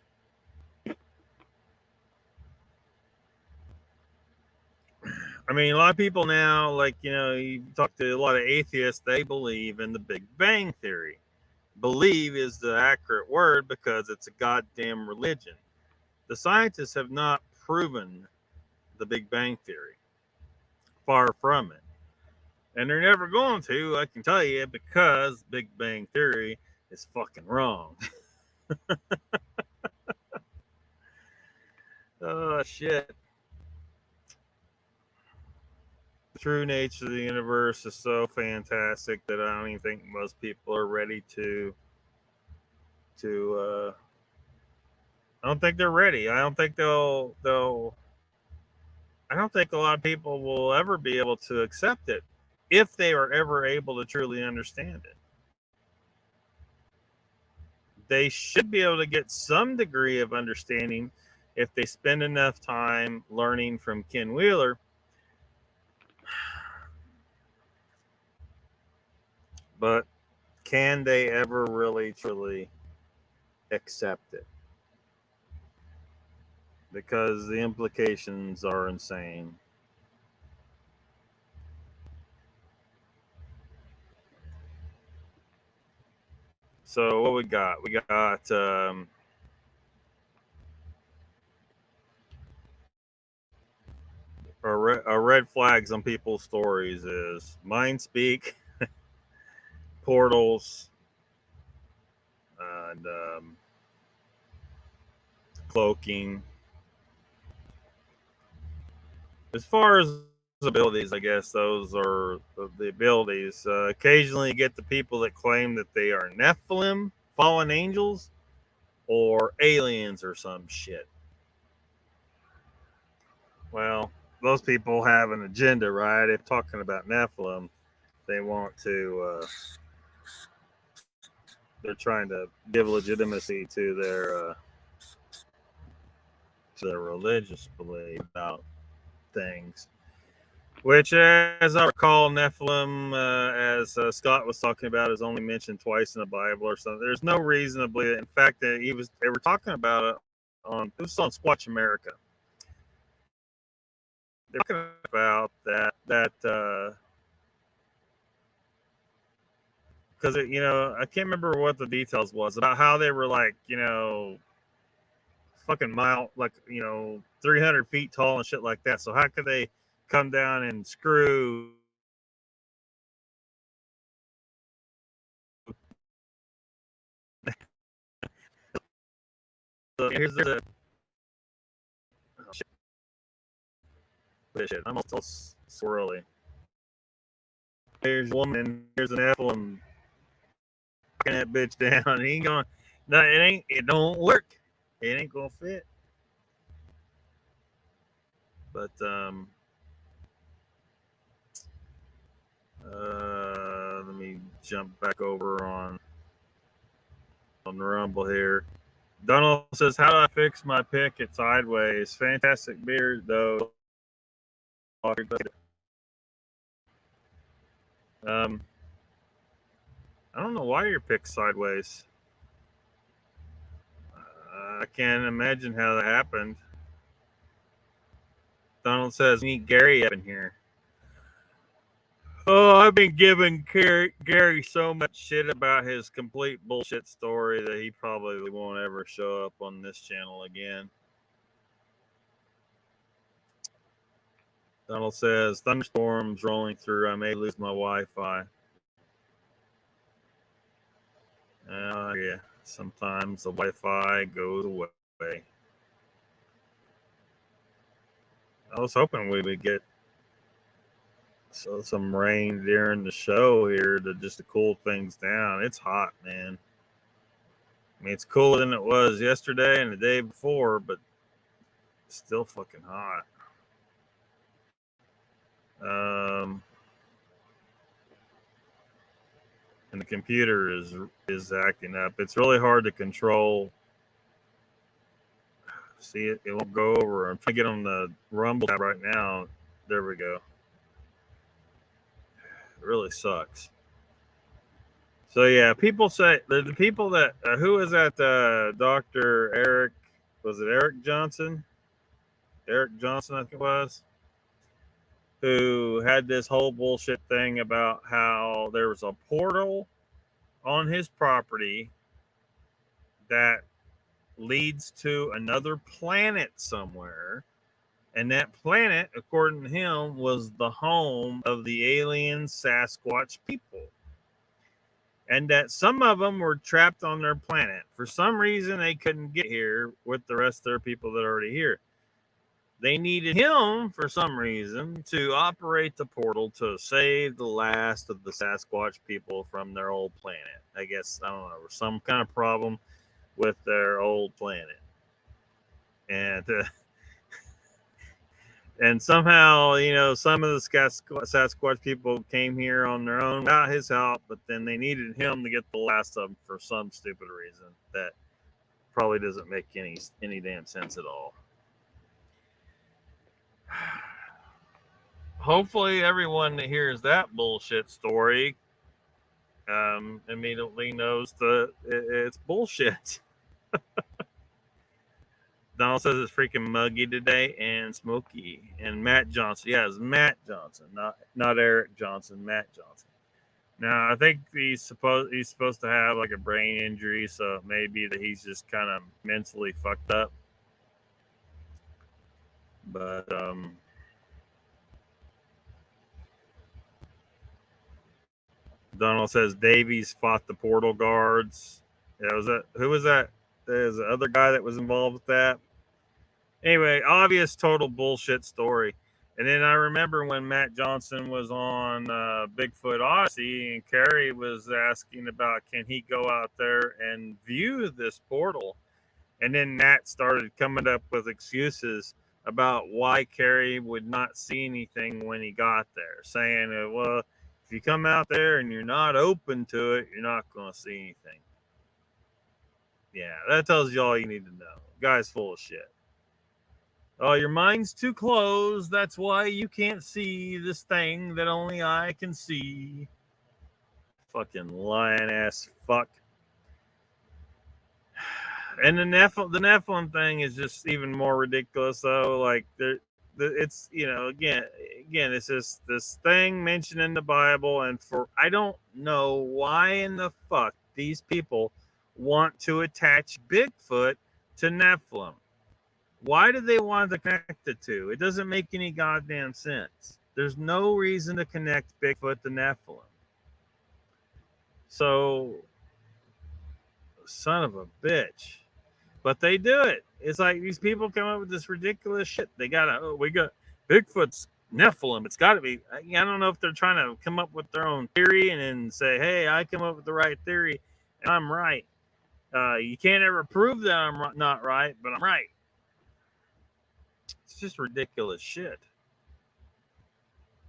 I mean, a lot of people now, like, you talk to a lot of atheists, they believe in the Big Bang Theory. Believe is the accurate word because it's a goddamn religion. The scientists have not proven the Big Bang Theory. Far from it. And they're never going to, I can tell you, because Big Bang Theory is fucking wrong. Oh, shit. The true nature of the universe is so fantastic that I don't even think most people are ready to I don't think they're ready. I don't think they'll I don't think a lot of people will ever be able to accept it if they are ever able to truly understand it. They should be able to get some degree of understanding if they spend enough time learning from Ken Wheeler. But can they ever really truly accept it? Because the implications are insane. So what we got? We got our red flags on people's stories is mind speak, portals, and cloaking. As far as abilities, I guess those are the abilities. Occasionally, you get the people that claim that they are Nephilim, fallen angels, or aliens or some shit. Well, those people have an agenda, right? If talking about Nephilim, they want to. They're trying to give legitimacy to their religious belief about things. Which, as I recall, Nephilim, as Scott was talking about, is only mentioned twice in the Bible or something. There's no reason to believe it. In fact, they were talking about it on Squatch America. They're talking about that because I can't remember what the details was about how they were like fucking mile like 300 feet tall and shit like that. So how could they come down and screw here's the oh, shit. I'm all swirly. Here's a woman, here's an apple, and fucking that bitch down. It ain't gonna, no, it don't work. It ain't gonna fit. But let me jump back over on Rumble here. Donald says, "How do I fix my pick at sideways? Fantastic beard though." Um, I don't know why your pick's sideways. I can't imagine how that happened. Donald says, "Meet Gary up in here." Oh, I've been giving Gary so much shit about his complete bullshit story that he probably won't ever show up on this channel again. Donald says, thunderstorms rolling through. I may lose my Wi-Fi. Yeah, sometimes the Wi-Fi goes away. I was hoping we would get some rain during the show here to cool things down. It's hot, man. I mean, it's cooler than it was yesterday and the day before, but it's still fucking hot. And the computer is acting up. It's really hard to control. See it won't go over. I'm trying to get on the Rumble tab right now. There we go. It really sucks. So yeah, people say the people that who was that? Dr. Eric, was it Eric Johnson? Eric Johnson, I think it was, who had this whole bullshit thing about how there was a portal on his property that leads to another planet somewhere. And that planet, according to him, was the home of the alien Sasquatch people. And that some of them were trapped on their planet. For some reason, they couldn't get here with the rest of their people that are already here. They needed him, for some reason, to operate the portal to save the last of the Sasquatch people from their old planet. I guess, I don't know, some kind of problem with their old planet. And somehow, some of the Sasquatch people came here on their own without his help, but then they needed him to get the last of them for some stupid reason that probably doesn't make any damn sense at all. Hopefully, everyone that hears that bullshit story immediately knows that it's bullshit. Donald says it's freaking muggy today and smoky. And Matt Johnson. Yeah, it's Matt Johnson, not Eric Johnson, Matt Johnson. Now, I think he's supposed to have like a brain injury, so maybe that he's just kind of mentally fucked up. But Donald says Davies fought the portal guards. Yeah, who was that? There's the other guy that was involved with that. Anyway, obvious total bullshit story. And then I remember when Matt Johnson was on Bigfoot Odyssey, and Carrie was asking about can he go out there and view this portal. And then Matt started coming up with excuses about why Carrie would not see anything when he got there, saying, well, if you come out there and you're not open to it, you're not going to see anything. Yeah, that tells you all you need to know. Guy's full of shit. Oh, your mind's too closed. That's why you can't see this thing that only I can see. Fucking lying ass fuck. And the Nephilim thing is just even more ridiculous, though. Like, it's again, it's just this thing mentioned in the Bible, and I don't know why in the fuck these people want to attach Bigfoot to Nephilim. Why do they want to connect the two? It doesn't make any goddamn sense. There's no reason to connect Bigfoot to Nephilim. So, son of a bitch. But they do it. It's like these people come up with this ridiculous shit. We got Bigfoot's Nephilim. It's got to be. I don't know if they're trying to come up with their own theory and then say, hey, I come up with the right theory and I'm right. You can't ever prove that I'm not right, but I'm right. It's just ridiculous shit.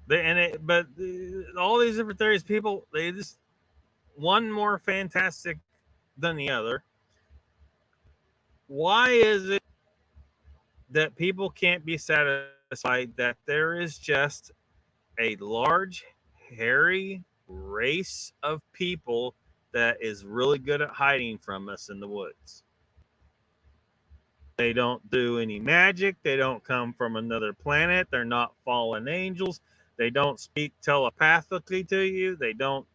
But all these different theories, people, they just one more fantastic than the other. Why is it that people can't be satisfied that there is just a large, hairy race of people that is really good at hiding from us in the woods? They don't do any magic. They don't come from another planet. They're not fallen angels. They don't speak telepathically to you. They don't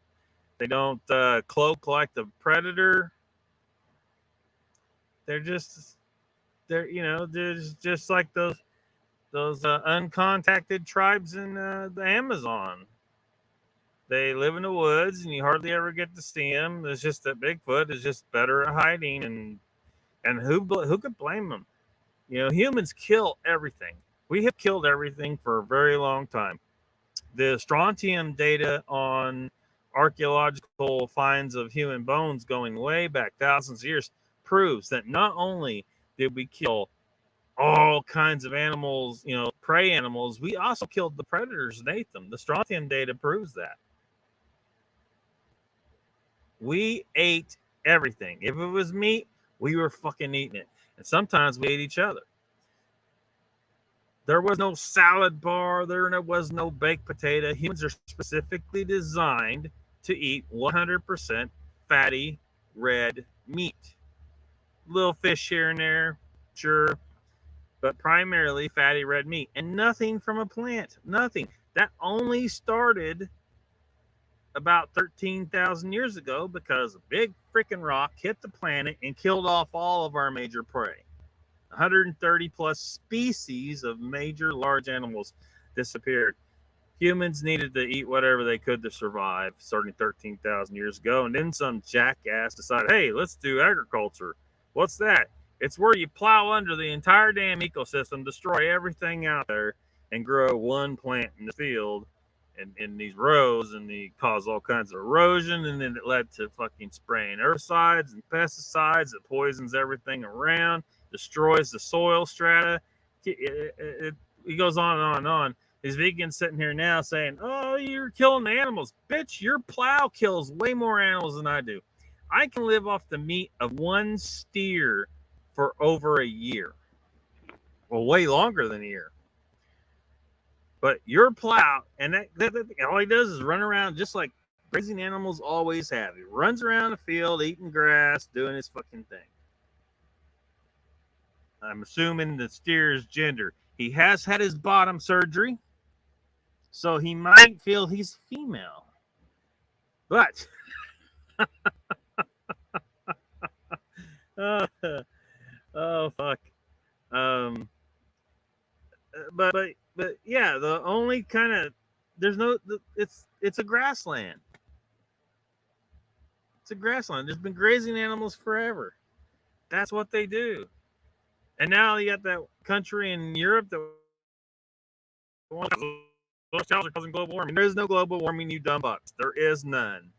cloak like the Predator. They're just like those uncontacted tribes in the Amazon. They live in the woods, and you hardly ever get to see them. It's just that Bigfoot is just better at hiding, and who could blame them? Humans kill everything. We have killed everything for a very long time. The strontium data on archaeological finds of human bones going way back thousands of years proves that not only did we kill all kinds of animals, prey animals, we also killed the predators and ate them. The strontium data proves that. We ate everything. If it was meat, we were fucking eating it. And sometimes we ate each other. There was no salad bar. There was no baked potato. Humans are specifically designed to eat 100% fatty red meat. Little fish here and there, sure, but primarily fatty red meat and nothing from a plant. Nothing. That only started about 13,000 years ago because a big freaking rock hit the planet and killed off all of our major prey. 130 plus species of major large animals disappeared. Humans needed to eat whatever they could to survive starting 13,000 years ago. And then some jackass decided, hey, let's do agriculture. What's that? It's where you plow under the entire damn ecosystem, destroy everything out there, and grow one plant in the field in these rows, and they cause all kinds of erosion. And then it led to fucking spraying herbicides and pesticides that poisons everything around, destroys the soil strata. It goes on and on and on. These vegans sitting here now saying, oh, you're killing the animals. Bitch, your plow kills way more animals than I do. I can live off the meat of one steer for over a year. Well, way longer than a year. But your plow, and that all he does is run around just like grazing animals always have. He runs around the field, eating grass, doing his fucking thing. I'm assuming the steer's gender. He has had his bottom surgery, so he might feel he's female. But oh fuck. But yeah, the only kind of there's no it's a grassland. It's a grassland. There's been grazing animals forever. That's what they do. And now you got that country in Europe that those cows are causing global warming. There is no global warming, you dumb bucks. There is none.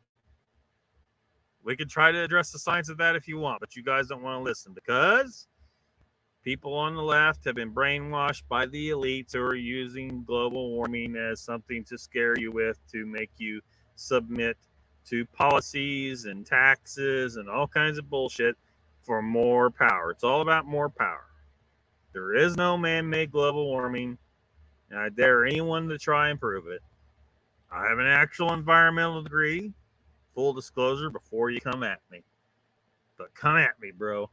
We could try to address the science of that if you want, but you guys don't want to listen because people on the left have been brainwashed by the elites who are using global warming as something to scare you with, to make you submit to policies and taxes and all kinds of bullshit for more power. It's all about more power. There is no man-made global warming, and I dare anyone to try and prove it. I have an actual environmental degree, full disclosure, before you come at me. But come at me, bro.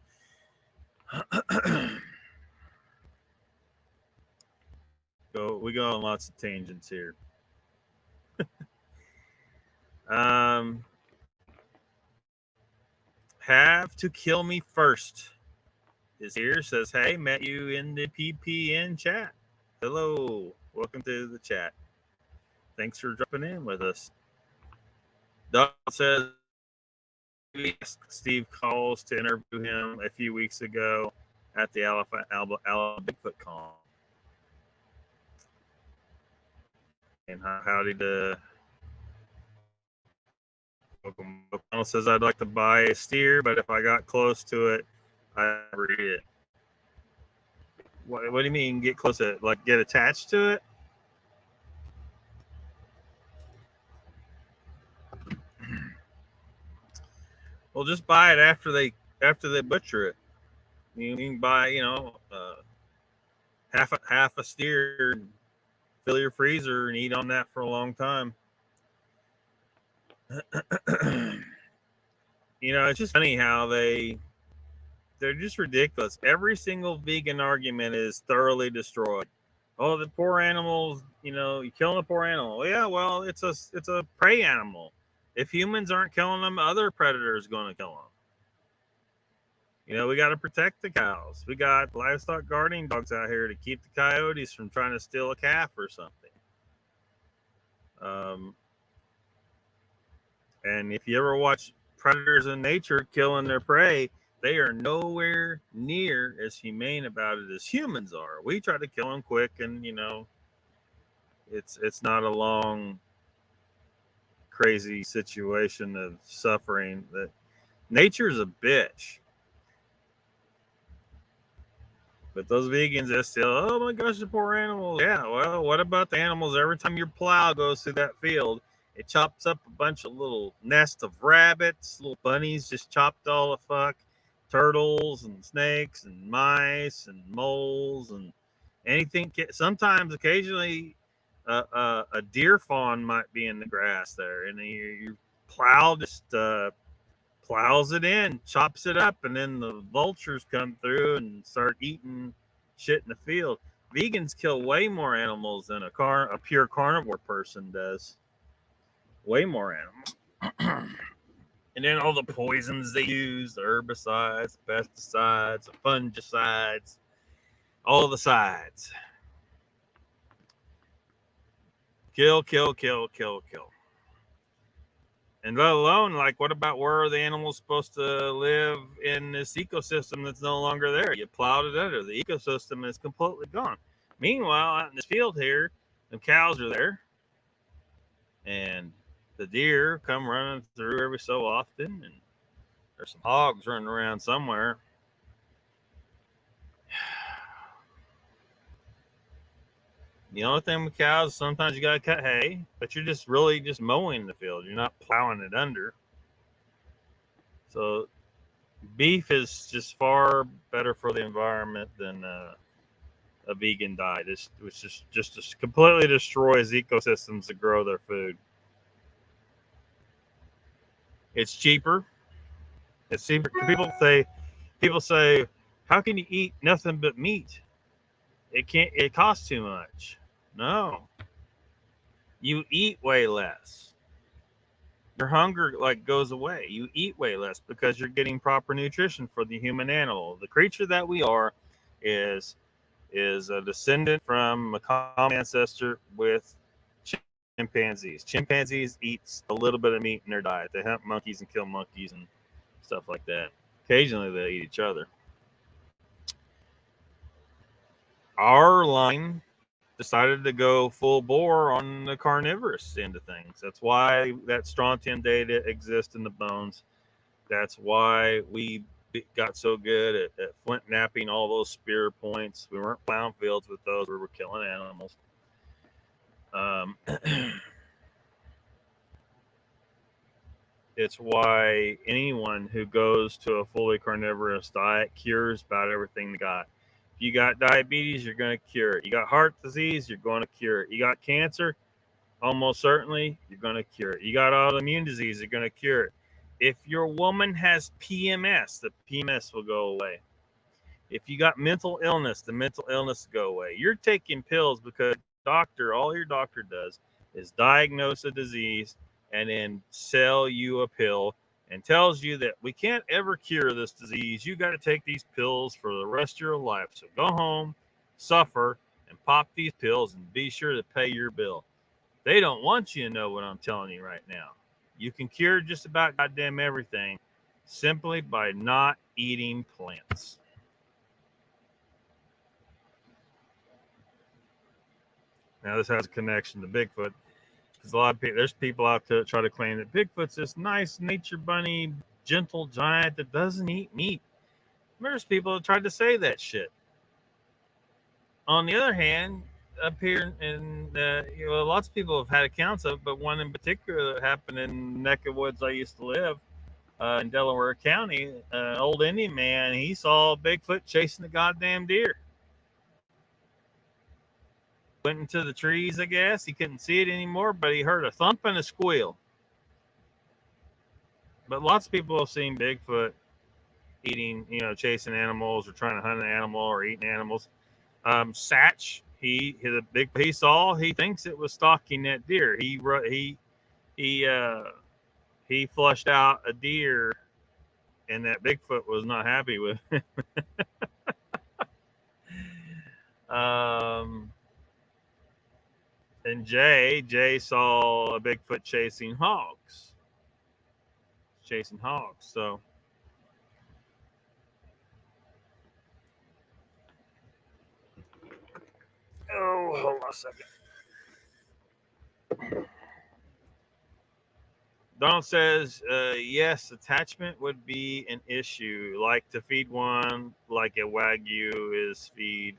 We go on lots of tangents here. Have to kill me first is here. Says, hey, met you in the PPN chat. Hello, welcome to the chat. Thanks for dropping in with us. Doug says Steve calls to interview him a few weeks ago at the Alabama Bigfoot Con. And howdy to O'Connell says, I'd like to buy a steer, but if I got close to it, I'd breed it. What do you mean get close to it? Like get attached to it? Well, just buy it after they butcher it. You can buy, half a steer, fill your freezer, and eat on that for a long time. It's just funny how they're just ridiculous. Every single vegan argument is thoroughly destroyed. Oh, the poor animals, you're killing a poor animal. Yeah, well, it's a prey animal. If humans aren't killing them, other predators are going to kill them. We got to protect the cows. We got livestock guarding dogs out here to keep the coyotes from trying to steal a calf or something. And if you ever watch predators in nature killing their prey, they are nowhere near as humane about it as humans are. We try to kill them quick, and it's not a long, crazy situation of suffering. That nature's a bitch. But those vegans are still, oh my gosh, the poor animals. Yeah, well, what about the animals? Every time your plow goes through that field, it chops up a bunch of little nests of rabbits, little bunnies just chopped all the fuck, turtles and snakes and mice and moles and anything. Sometimes, occasionally, a deer fawn might be in the grass there, and you're plow just plows it in, chops it up, and then the vultures come through and start eating shit in the field. Vegans kill way more animals than a pure carnivore person does. Way more animals. And then all the poisons they use, the herbicides, the pesticides, the fungicides, all the sides. Kill, kill, kill, kill, kill. And let alone, like, what about where are the animals supposed to live in this ecosystem that's no longer there? You plowed it under. The ecosystem is completely gone. Meanwhile, out in this field here, the cows are there. And the deer come running through every so often. And there's some hogs running around somewhere. The only thing with cows, sometimes you got to cut hay, but you're just really just mowing the field. You're not plowing it under. So beef is just far better for the environment than a vegan diet. Which just completely destroys ecosystems to grow their food. It's cheaper. It's cheaper. People say, how can you eat nothing but meat? It costs too much. No. You eat way less. Your hunger goes away. You eat way less because you're getting proper nutrition for the human animal. The creature that we are is a descendant from a common ancestor with chimpanzees. Chimpanzees eat a little bit of meat in their diet. They hunt monkeys and kill monkeys and stuff like that. Occasionally they eat each other. Our line decided to go full bore on the carnivorous end of things. That's why that strontium data exists in the bones. That's why we got so good at flint napping all those spear points. We weren't plowing fields with those. We were killing animals. It's why anyone who goes to a fully carnivorous diet cures about everything they got. If you got diabetes, you're going to cure it. You got heart disease, you're going to cure it. You got cancer, almost certainly, you're going to cure it. You got autoimmune disease, you're going to cure it. If your woman has PMS, the PMS will go away. If you got mental illness, the mental illness will go away. You're taking pills because all your doctor does is diagnose a disease and then sell you a pill and tells you that we can't ever cure this disease. You got to take these pills for the rest of your life. So go home, suffer, and pop these pills and be sure to pay your bill. They don't want you to know what I'm telling you right now. You can cure just about goddamn everything simply by not eating plants. Now, this has a connection to Bigfoot. Because a lot of people, there's people out there that try to claim that Bigfoot's this nice nature bunny, gentle giant that doesn't eat meat. There's people that tried to say that shit. On the other hand, up here in lots of people have had accounts of it, but one in particular that happened in the neck of woods I used to live in Delaware County. An old Indian man, he saw Bigfoot chasing the goddamn deer. Went into the trees, I guess. He couldn't see it anymore, but he heard a thump and a squeal. But lots of people have seen Bigfoot eating, chasing animals or trying to hunt an animal or eating animals. Satch, he thinks it was stalking that deer. He flushed out a deer, and that Bigfoot was not happy with him. And Jay saw a Bigfoot chasing hogs. So hold on a second. Donald says, yes, attachment would be an issue. Like to feed one like a Wagyu is feed.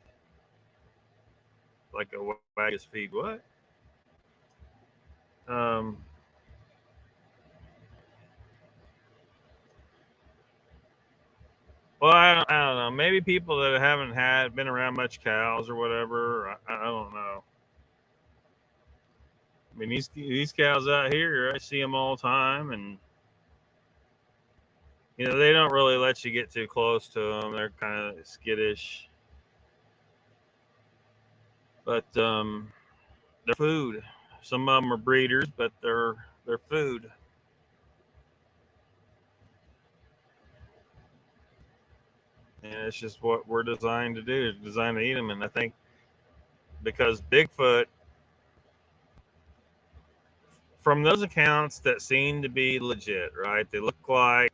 Like a Wagyu is feed what? Well, I don't know. Maybe people that haven't been around much cows or whatever. I don't know. I mean, these cows out here, I see them all the time, and they don't really let you get too close to them. They're kind of skittish, but they're food. Some of them are breeders, but they're food. And it's just what we're designed to do. Designed to eat them, and I think because Bigfoot, from those accounts that seem to be legit, right? They look like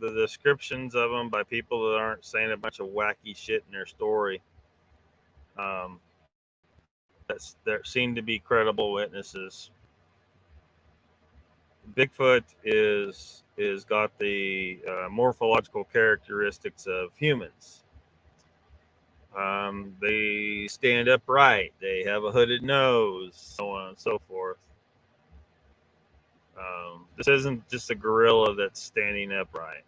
the descriptions of them by people that aren't saying a bunch of wacky shit in their story. There seem to be credible witnesses. Bigfoot is got the morphological characteristics of humans. They stand upright. They have a hooded nose, so on and so forth. This isn't just a gorilla that's standing upright.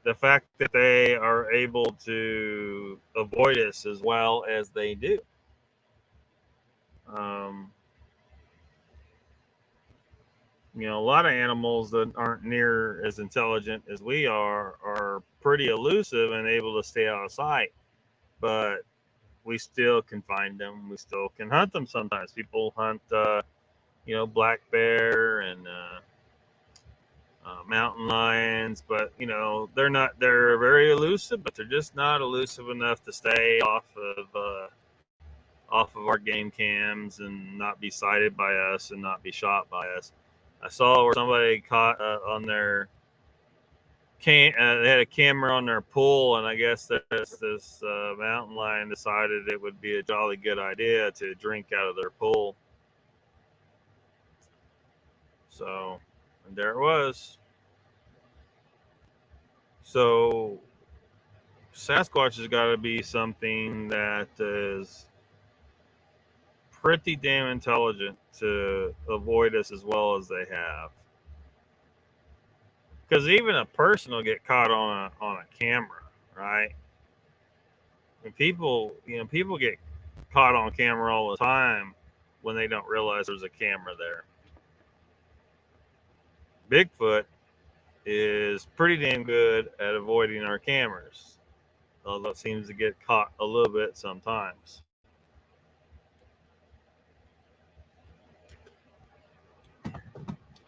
The fact that they are able to avoid us as well as they do. A lot of animals that aren't near as intelligent as we are pretty elusive and able to stay out of sight. But we still can find them. We still can hunt them sometimes. People hunt, black bear and mountain lions, but they're very elusive, but they're just not elusive enough to stay off of our game cams and not be sighted by us and not be shot by us. I saw where somebody caught on their they had a camera on their pool, and I guess this mountain lion decided it would be a jolly good idea to drink out of their pool. So, and there it was. So, Sasquatch has got to be something that is pretty damn intelligent to avoid us as well as they have. Because even a person will get caught on a camera, right? And people get caught on camera all the time when they don't realize there's a camera there. Bigfoot is pretty damn good at avoiding our cameras, although it seems to get caught a little bit sometimes.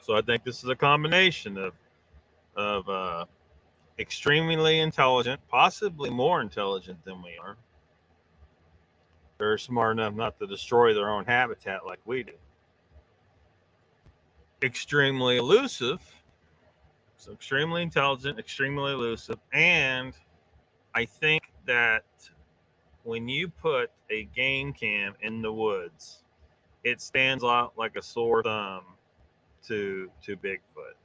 So I think this is a combination of extremely intelligent, possibly more intelligent than we are. They're smart enough not to destroy their own habitat like we do. Extremely elusive. So extremely intelligent, extremely elusive. And I think that when you put a game cam in the woods, it stands out like a sore thumb to Bigfoot.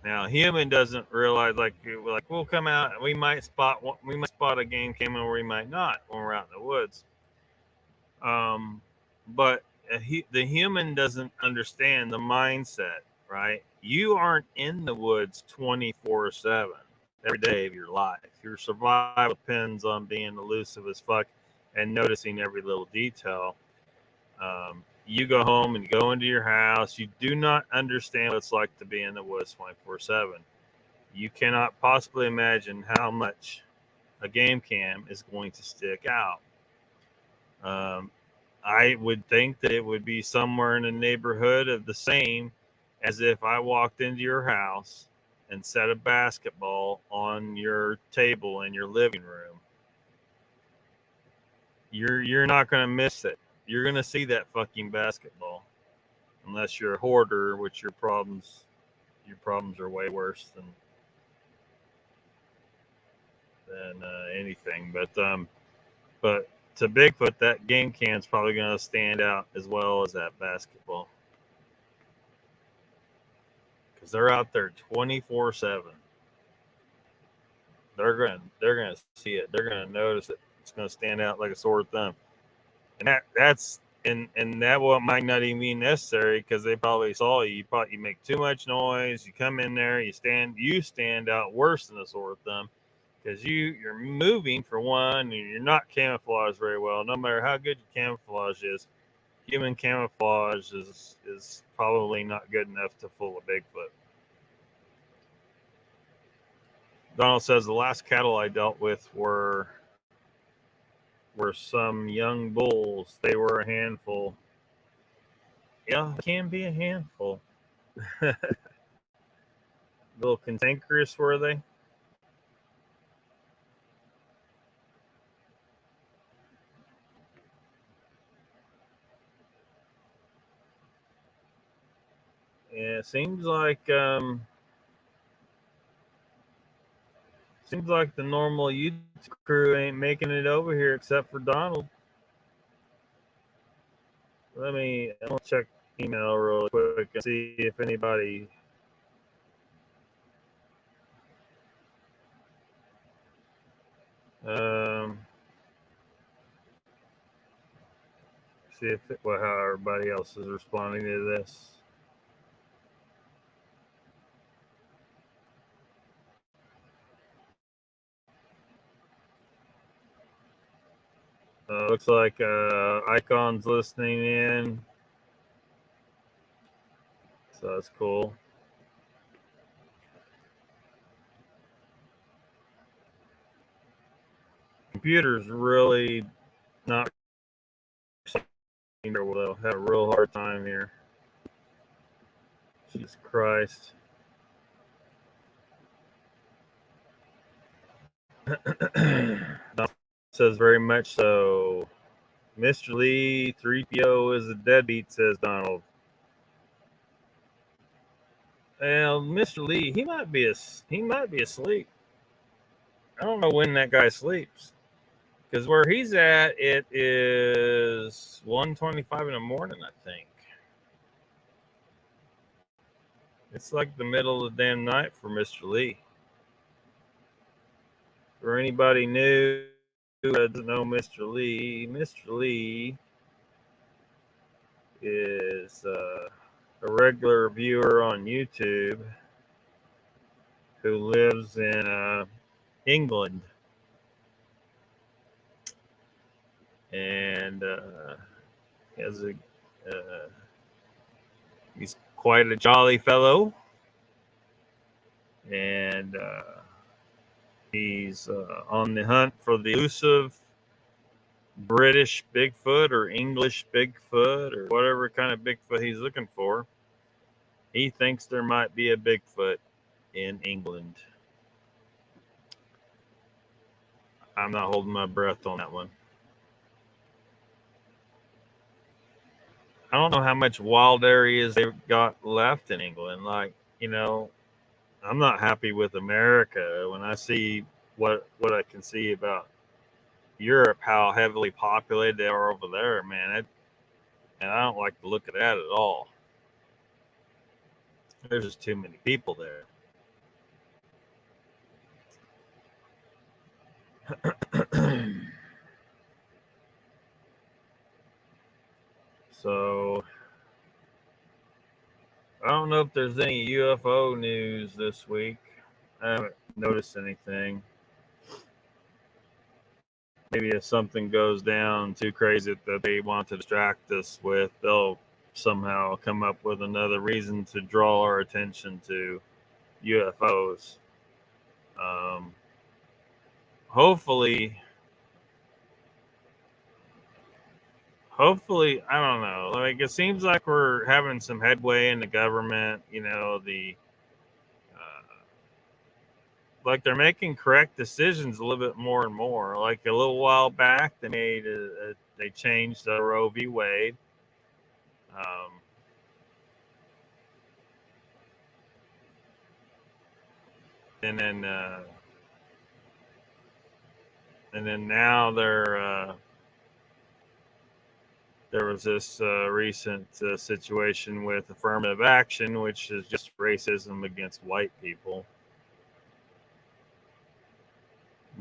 Now, human doesn't realize like we'll come out and we might spot a game cam or we might not when we're out in the woods. But the human doesn't understand the mindset, right? You aren't in the woods 24/7 every day of your life. Your survival depends on being elusive as fuck and noticing every little detail. You go home and go into your house. You do not understand what it's like to be in the woods 24/7. You cannot possibly imagine how much a game cam is going to stick out. I would think that it would be somewhere in the neighborhood of the same as if I walked into your house and set a basketball on your table in your living room. You're not going to miss it. You're going to see that fucking basketball, unless you're a hoarder, which your problems are way worse than anything. But to Bigfoot, that game cam's probably going to stand out as well as that basketball, because they're out there 24/7. They're going to see it. They're going to notice it. It's going to stand out like a sore thumb. And that's that what might not even be necessary, because they probably saw you. You make too much noise. You come in there, you stand out worse than a sore thumb, because you're moving for one, and you're not camouflaged very well. No matter how good your camouflage is, human camouflage is probably not good enough to fool a Bigfoot. Donald says the last cattle I dealt with were some young bulls. They were a handful. Yeah, it can be a handful. A little cantankerous, were they? Yeah, seems like the normal YouTube crew ain't making it over here except for Donald. I'll check email real quick and see if anybody see if how everybody else is responding to this. Looks like Icon's listening in, so that's cool. Computer's really not. We'll have a real hard time here. Jesus Christ. Says very much so. Mr. Lee, 3PO is a deadbeat, says Donald. Well, Mr. Lee, he might be asleep. I don't know when that guy sleeps. Because where he's at, it is 1:25 in the morning, I think. It's like the middle of the damn night for Mr. Lee. For anybody new who doesn't know Mr. Lee is a regular viewer on YouTube who lives in England. And he's quite a jolly fellow. And he's on the hunt for the elusive British Bigfoot or English Bigfoot or whatever kind of Bigfoot he's looking for. He thinks there might be a Bigfoot in England. I'm not holding my breath on that one. I don't know how much wild areas they've got left in England. Like, I'm not happy with America when I see what I can see about Europe, how heavily populated they are over there, man. And I don't like the look of that at all. There's just too many people there. So I don't know if there's any UFO news this week. I haven't noticed anything. Maybe if something goes down too crazy that they want to distract us with, they'll somehow come up with another reason to draw our attention to UFOs. Hopefully, I don't know. Like, it seems like we're having some headway in the government. Like they're making correct decisions a little bit more and more. Like a little while back, they changed the Roe v. Wade. And then now there was this recent situation with affirmative action, which is just racism against white people.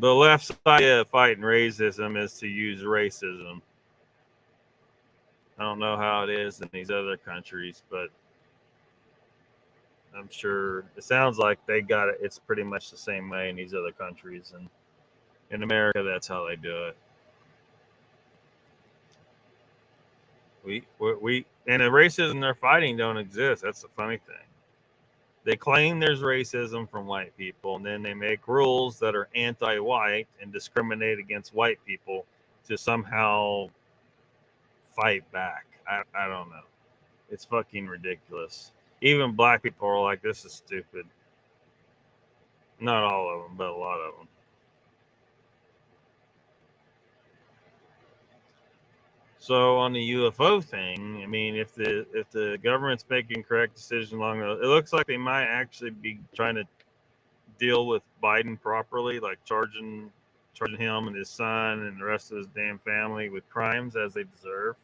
The left side of fighting racism is to use racism. I don't know how it is in these other countries, but I'm sure it sounds like they got it. It's pretty much the same way in these other countries, and in America, that's how they do it. We and the racism they're fighting don't exist. That's the funny thing. They claim there's racism from white people, and then they make rules that are anti-white and discriminate against white people to somehow fight back. I don't know. It's fucking ridiculous. Even black people are like, this is stupid. Not all of them, but a lot of them. So on the UFO thing, I mean, if the government's making correct decisions along the, it looks like they might actually be trying to deal with Biden properly, like charging him and his son and the rest of his damn family with crimes as they deserve.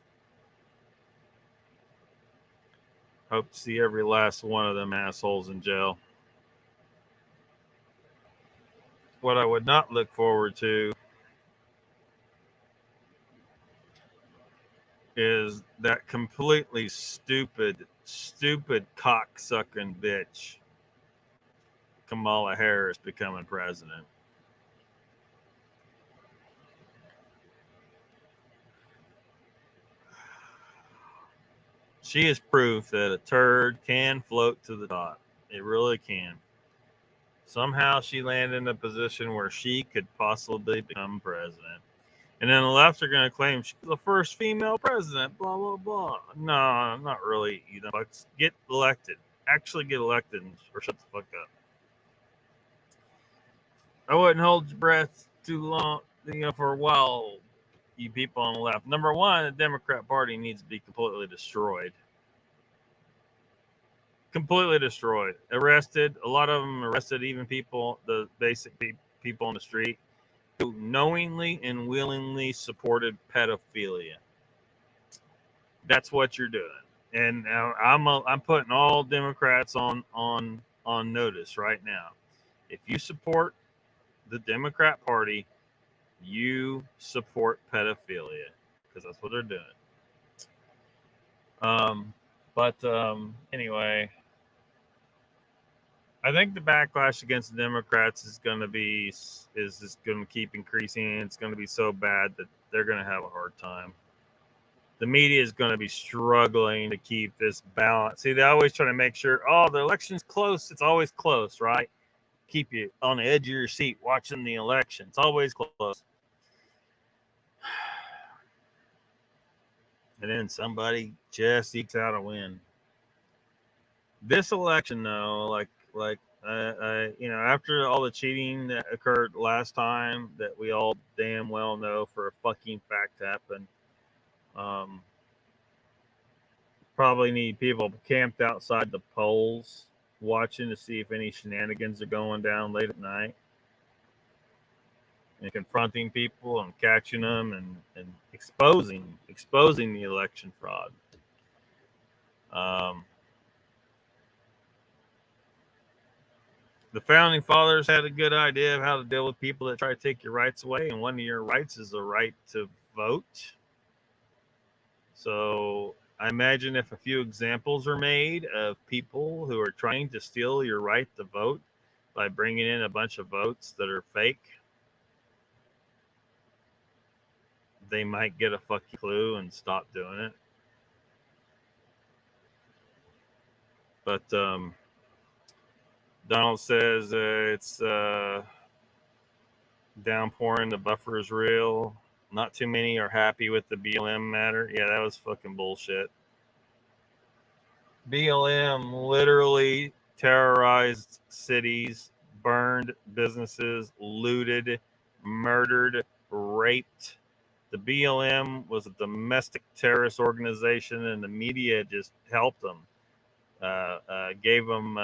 Hope to see every last one of them assholes in jail. What I would not look forward to is that completely stupid cocksucking bitch Kamala Harris becoming president. She is proof that a turd can float to the top. It really can. Somehow she landed in a position where she could possibly become president. And then the left are going to claim she's the first female president, blah, blah, blah. No, not really. You know, let's get elected. Actually get elected or shut the fuck up. I wouldn't hold your breath too long, for a while, you people on the left. Number one, the Democrat Party needs to be completely destroyed. Completely destroyed. Arrested. A lot of them arrested even people, the basic people on the street who knowingly and willingly supported pedophilia. That's what you're doing. And I'm putting all Democrats on notice right now. If you support the Democrat Party, you support pedophilia because that's what they're doing. Anyway, I think the backlash against the Democrats is just going to keep increasing. It's going to be so bad that they're going to have a hard time. The media is going to be struggling to keep this balance. See, they always try to make sure, the election's close. It's always close, right? Keep you on the edge of your seat watching the election. It's always close. And then somebody just ekes out a win. This election, though, after all the cheating that occurred last time, that we all damn well know for a fucking fact happened, probably need people camped outside the polls watching to see if any shenanigans are going down late at night, and confronting people and catching them and exposing the election fraud. The founding fathers had a good idea of how to deal with people that try to take your rights away, and one of your rights is the right to vote. So I imagine if a few examples are made of people who are trying to steal your right to vote by bringing in a bunch of votes that are fake, they might get a fucking clue and stop doing it. But Donald says it's downpouring. The buffer is real. Not too many are happy with the BLM matter. Yeah, that was fucking bullshit. BLM literally terrorized cities, burned businesses, looted, murdered, raped. The BLM was a domestic terrorist organization, and the media just helped them, gave them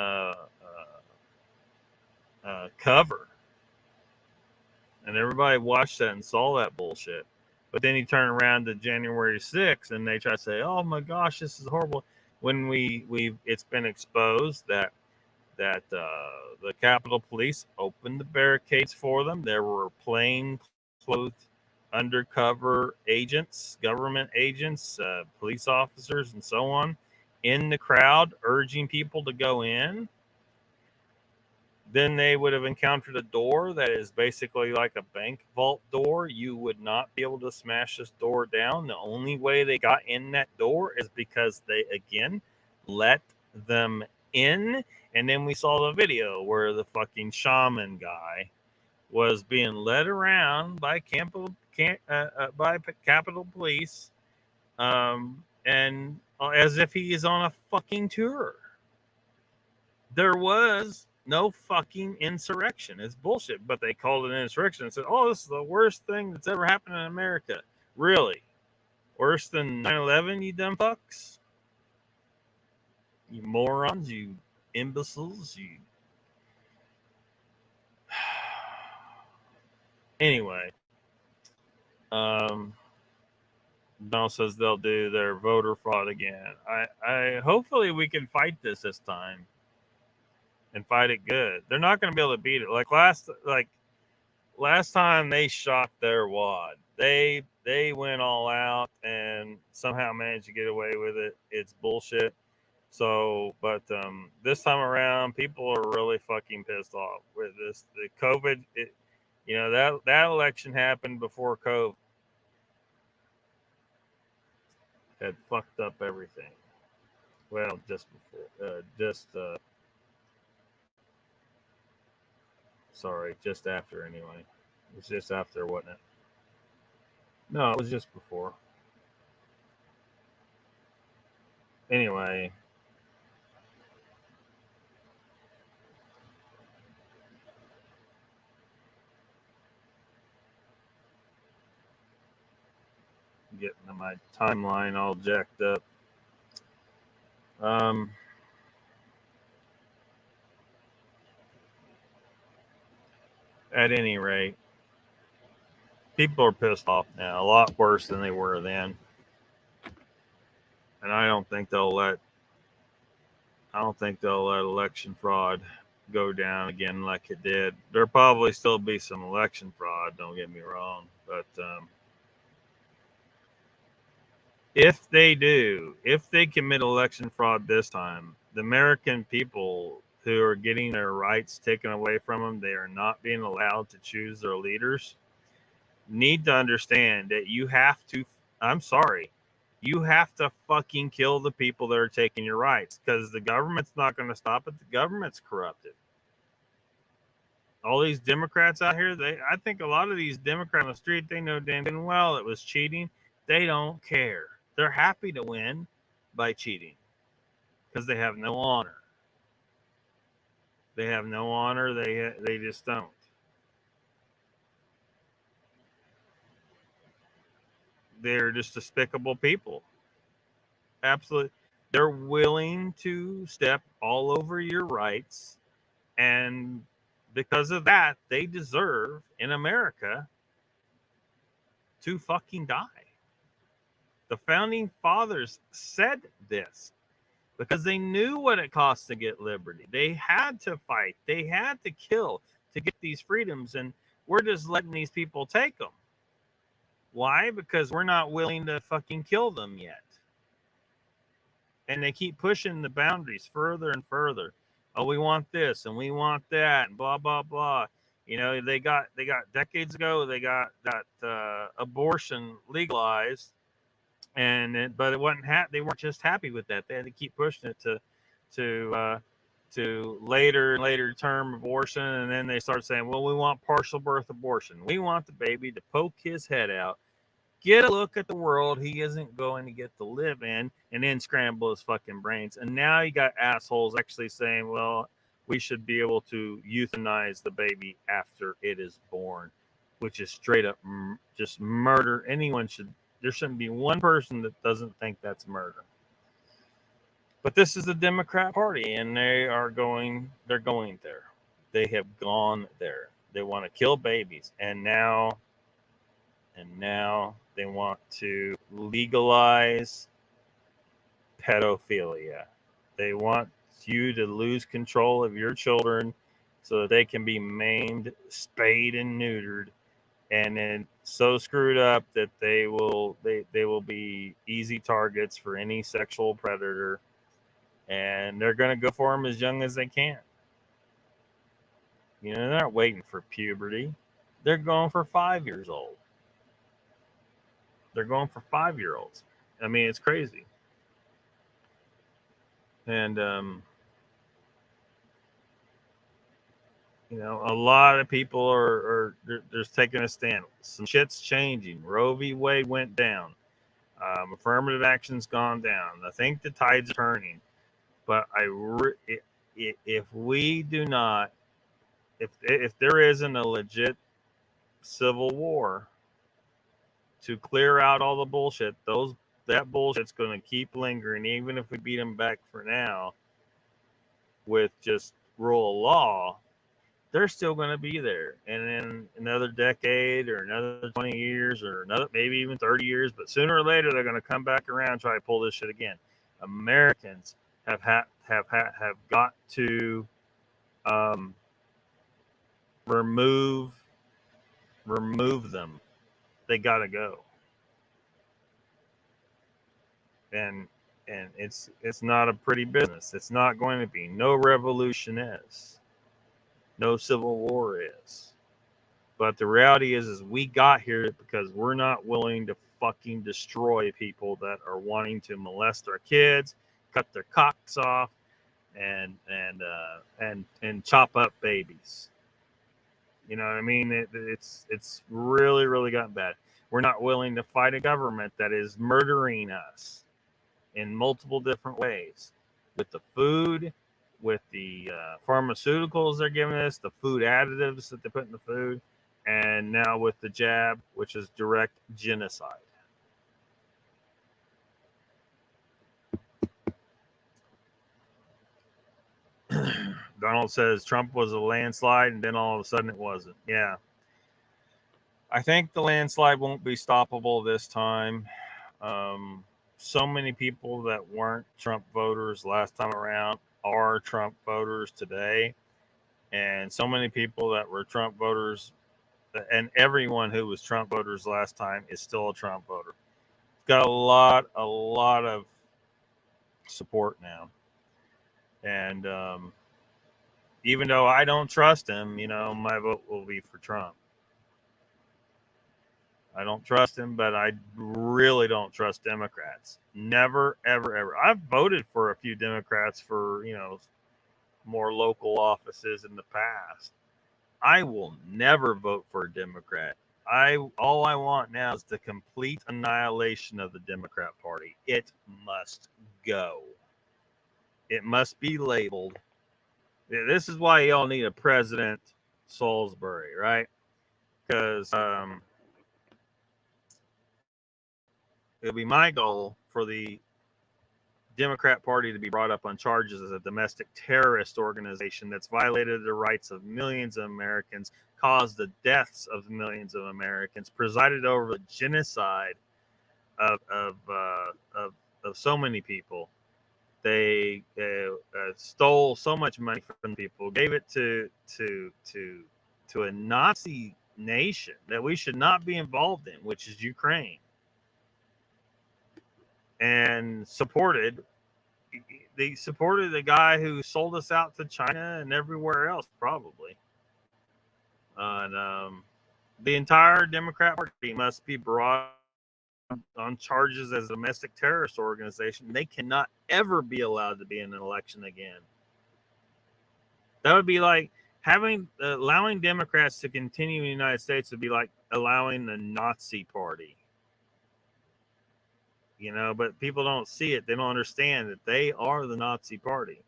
cover. And everybody watched that and saw that bullshit. But then you turn around to January 6th and they try to say, "Oh my gosh, this is horrible." When it's been exposed that the Capitol Police opened the barricades for them. There were plain-clothed undercover agents, government agents, police officers, and so on, in the crowd urging people to go in, then they would have encountered a door that is basically like a bank vault door. You would not be able to smash this door down. The only way they got in that door is because they, again, let them in. And then we saw the video where the fucking shaman guy was being led around by Capitol Police, and as if he is on a fucking tour. There was no fucking insurrection. It's bullshit. But they called it an insurrection and said, "Oh, this is the worst thing that's ever happened in America." Really? Worse than 9/11, you dumb fucks? You morons, you imbeciles, you. Anyway, Donald says they'll do their voter fraud again. I hopefully we can fight this time and fight it good. They're not going to be able to beat it. Like last time they shot their wad. They went all out and somehow managed to get away with it. It's bullshit. So, but this time around, people are really fucking pissed off with this. The COVID, that election happened before COVID had fucked up everything. Well, just before, just after anyway. It was just after, wasn't it? No, it was just before. Anyway. Getting my timeline all jacked up. At any rate, people are pissed off now, a lot worse than they were then. And I don't think they'll let election fraud go down again like it did. There'll probably still be some election fraud, don't get me wrong, but if they commit election fraud this time, the American people who are getting their rights taken away from them, they are not being allowed to choose their leaders, need to understand that you have to fucking kill the people that are taking your rights, because the government's not going to stop it. The government's corrupted. All these Democrats out here, I think a lot of these Democrats on the street, they know damn well it was cheating. They don't care. They're happy to win by cheating because they have no honor. They have no honor. They just don't. They're just despicable people. Absolutely. They're willing to step all over your rights, and because of that, they deserve in America to fucking die. The founding fathers said this because they knew what it cost to get liberty. They had to fight. They had to kill to get these freedoms, and we're just letting these people take them. Why? Because we're not willing to fucking kill them yet. And they keep pushing the boundaries further and further. Oh, we want this and we want that and blah, blah, blah. They got decades ago, they got abortion legalized, but it wasn't they weren't just happy with that. They had to keep pushing it to later term abortion, and then they start saying, well, we want partial birth abortion. We want the baby to poke his head out, get a look at the world he isn't going to get to live in, and then scramble his fucking brains. And now you got assholes actually saying, well, we should be able to euthanize the baby after it is born, which is straight up just murder. There shouldn't be one person that doesn't think that's murder. But this is the Democrat Party, and they're going there. They have gone there. They want to kill babies, and now they want to legalize pedophilia. They want you to lose control of your children so that they can be maimed, spayed, and neutered, and then so screwed up that they will be easy targets for any sexual predator. and they're going to go for them as young as they can. You know, they're not waiting for puberty. They're going for 5 years old. They're going for 5-year-olds. I mean, it's crazy. And, you know, a lot of people are just taking a stand. Some shit's changing. Roe v. Wade went down. Affirmative action's gone down. I think the tide's turning. But if we do not, if there isn't a legit civil war to clear out all the bullshit, that bullshit's going to keep lingering, even if we beat them back for now with just rule of law. They're still going to be there, and in another decade or another 20 years or another maybe even 30 years, but sooner or later they're going to come back around and try to pull this shit again. Americans have got to remove them. They got to go, and it's not a pretty business. It's not going to be. No revolution is. No civil war is. But the reality is we got here because we're not willing to fucking destroy people that are wanting to molest our kids, cut their cocks off, and chop up babies. You know what I mean? It's really, really gotten bad. We're not willing to fight a government that is murdering us in multiple different ways, with the food, with the pharmaceuticals they're giving us, the food additives that they put in the food, and now with the jab, which is direct genocide. Donald says Trump was a landslide, and then all of a sudden it wasn't. Yeah. I think the landslide won't be stoppable this time. So many people that weren't Trump voters last time around are Trump voters today. And so many people that were Trump voters, and everyone who was Trump voters last time is still a Trump voter. It's got a lot of support now. And even though I don't trust him, you know, my vote will be for Trump. I don't trust him, but I really don't trust Democrats. Never, ever, ever. I've voted for a few Democrats for, you know, more local offices in the past. I will never vote for a Democrat. All I want now is the complete annihilation of the Democrat Party. It must go. It must be labeled. This is why y'all need a President Salisbury, right? Because it'll be my goal for the Democrat Party to be brought up on charges as a domestic terrorist organization that's violated the rights of millions of Americans, caused the deaths of millions of Americans, presided over the genocide of so many people. They stole so much money from people, gave it to a Nazi nation that we should not be involved in, which is Ukraine, and they supported the guy who sold us out to China and everywhere else, probably. And the entire Democrat Party must be brought on charges as a domestic terrorist organization. They cannot ever be allowed to be in an election again. That would be like allowing Democrats to continue in the United States would be like allowing the Nazi Party. You know, but people don't see it. They don't understand that they are the Nazi Party.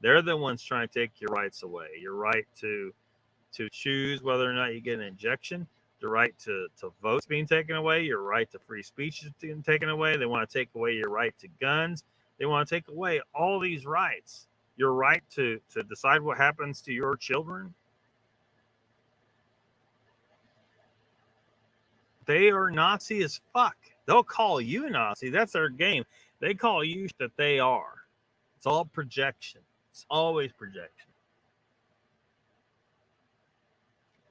They're the ones trying to take your rights away. Your right to choose whether or not you get an injection, the right to vote's being taken away, your right to free speech is being taken away. They want to take away your right to guns. They want to take away all these rights. Your right to decide what happens to your children. They are Nazi as fuck. They'll call you Nazi. That's their game. They call you that they are. It's all projection. It's always projection.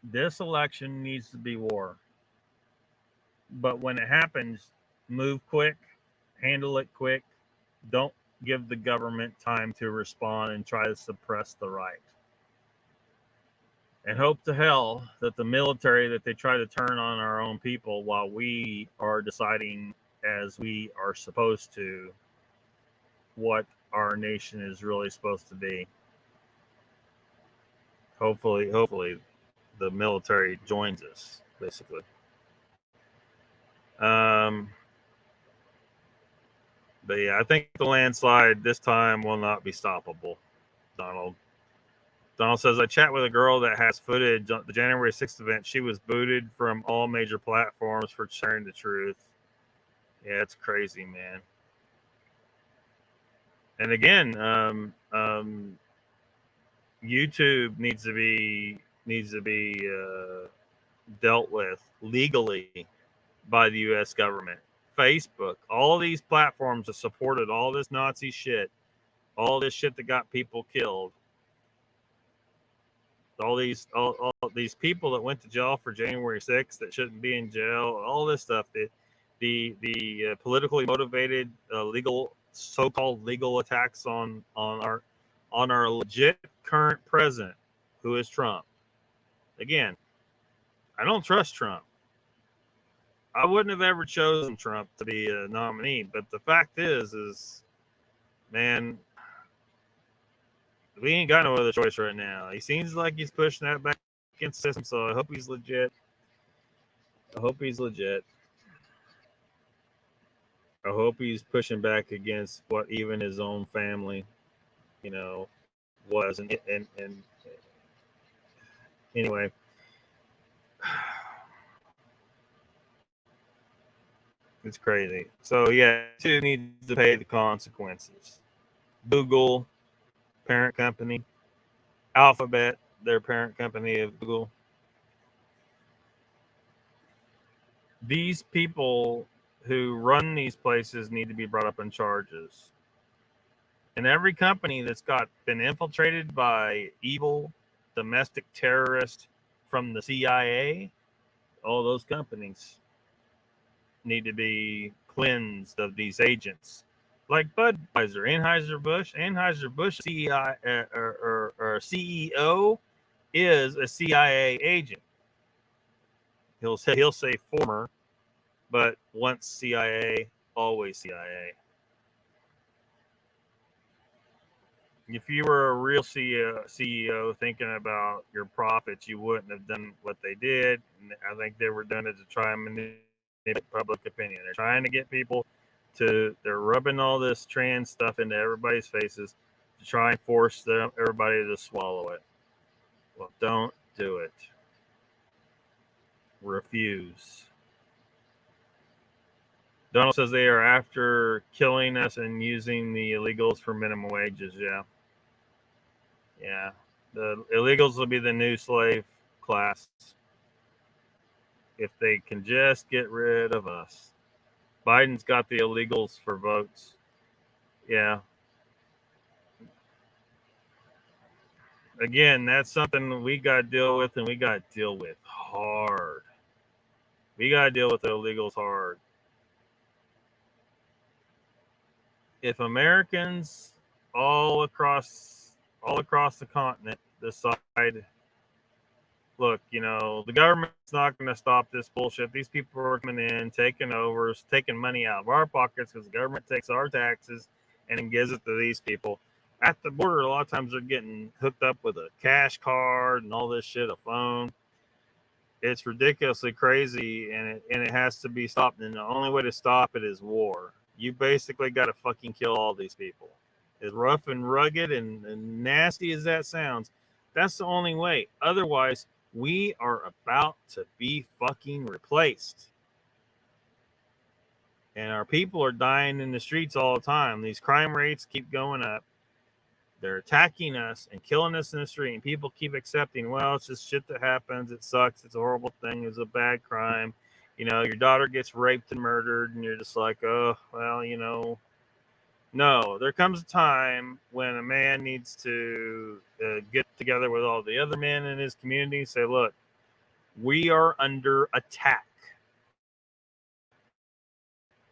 This election needs to be war. But when it happens, move quick, handle it quick. Don't give the government time to respond and try to suppress the right. And hope to hell that the military, that they try to turn on our own people while we are deciding, as we are supposed to, what our nation is really supposed to be. Hopefully the military joins us, basically. But yeah, I think the landslide this time will not be stoppable. Donald says, I chat with a girl that has footage on the January 6th event. She was booted from all major platforms for sharing the truth. Yeah, it's crazy, man. And again, YouTube needs to be dealt with legally by the U.S. government. Facebook, all these platforms have supported all this Nazi shit, all this shit that got people killed. All these people that went to jail for January 6th that shouldn't be in jail, all this stuff, the politically motivated so-called legal attacks on our legit current president, who is Trump. Again, I don't trust Trump. I wouldn't have ever chosen Trump to be a nominee, but the fact is, man, we ain't got no other choice right now. He seems like he's pushing that back against the system, so I hope he's legit. I hope he's pushing back against what even his own family, was. And anyway, it's crazy. So yeah, YouTube needs to pay the consequences. Google, parent company. Alphabet, their parent company of Google. These people who run these places need to be brought up on charges. And every company that's been infiltrated by evil domestic terrorists from the CIA, all those companies need to be cleansed of these agents. Like Budweiser, Anheuser-Busch CEO is a CIA agent. He'll say former, but once CIA, always CIA. If you were a real CEO thinking about your profits, you wouldn't have done what they did. And I think they were doing it to try and manipulate public opinion. They're trying to get people they're rubbing all this trans stuff into everybody's faces to try and force everybody to swallow it. Well, don't do it. Refuse. Donald says they are after killing us and using the illegals for minimum wages. Yeah. The illegals will be the new slave class if they can just get rid of us. Biden's got the illegals for votes. Yeah. Again, that's something we got to deal with, and we got to deal with hard. We got to deal with the illegals hard. If Americans all across the continent decide, look, the government's not going to stop this bullshit. These people are coming in, taking over, taking money out of our pockets because the government takes our taxes and then gives it to these people. At the border, a lot of times they're getting hooked up with a cash card and all this shit, a phone. It's ridiculously crazy, and it has to be stopped. And the only way to stop it is war. You basically got to fucking kill all these people. As rough and rugged and nasty as that sounds, that's the only way. Otherwise, we are about to be fucking replaced. And our people are dying in the streets all the time. These crime rates keep going up. They're attacking us and killing us in the street, and people keep accepting, well, it's just shit that happens. It sucks. It's a horrible thing. It's a bad crime. Your daughter gets raped and murdered, and you're just like, oh, well, No, there comes a time when a man needs to get together with all the other men in his community and say, look, we are under attack.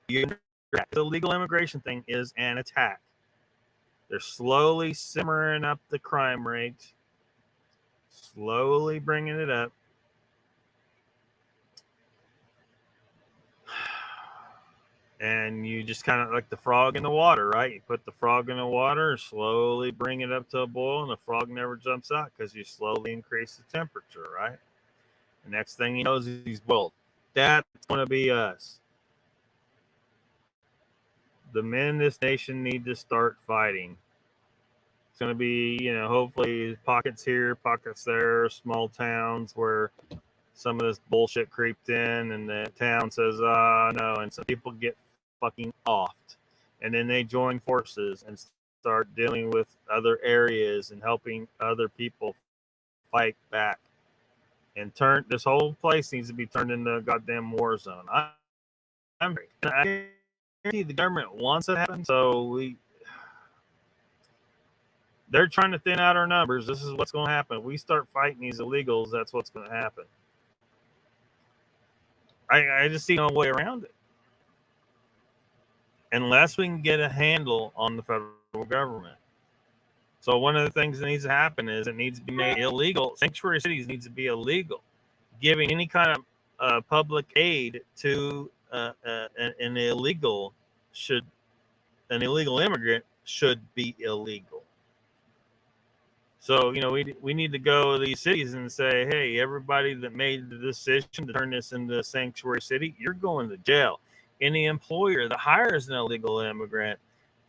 The illegal immigration thing is an attack. They're slowly simmering up the crime rate, slowly bringing it up. And you just kind of like the frog in the water, right? You put the frog in the water, slowly bring it up to a boil, and the frog never jumps out because you slowly increase the temperature, right? The next thing he knows, he's boiled. That's going to be us. The men in this nation need to start fighting. It's going to be, hopefully pockets here, pockets there, small towns where some of this bullshit creeped in and the town says, no, and some people get fucking offed. And then they join forces and start dealing with other areas and helping other people fight back. And this whole place needs to be turned into a goddamn war zone. I guarantee the government wants it to happen, so they're trying to thin out our numbers. This is what's going to happen. If we start fighting these illegals, that's what's going to happen. I just see no way around it. Unless we can get a handle on the federal government. So one of the things that needs to happen is it needs to be made illegal. Sanctuary cities needs to be illegal. Giving any kind of public aid to an illegal immigrant should be illegal. So, we need to go to these cities and say, hey, everybody that made the decision to turn this into a sanctuary city, you're going to jail. Any employer that hires an illegal immigrant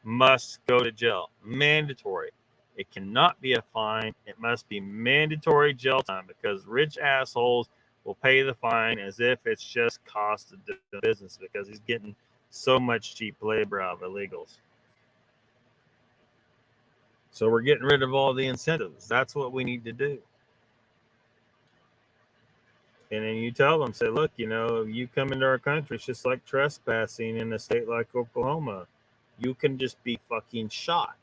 must go to jail. Mandatory. It cannot be a fine. It must be mandatory jail time because rich assholes will pay the fine as if it's just cost of doing business because he's getting so much cheap labor out of illegals. So we're getting rid of all the incentives. That's what we need to do. And then you tell them, say, look, you come into our country, it's just like trespassing in a state like Oklahoma. You can just be fucking shot.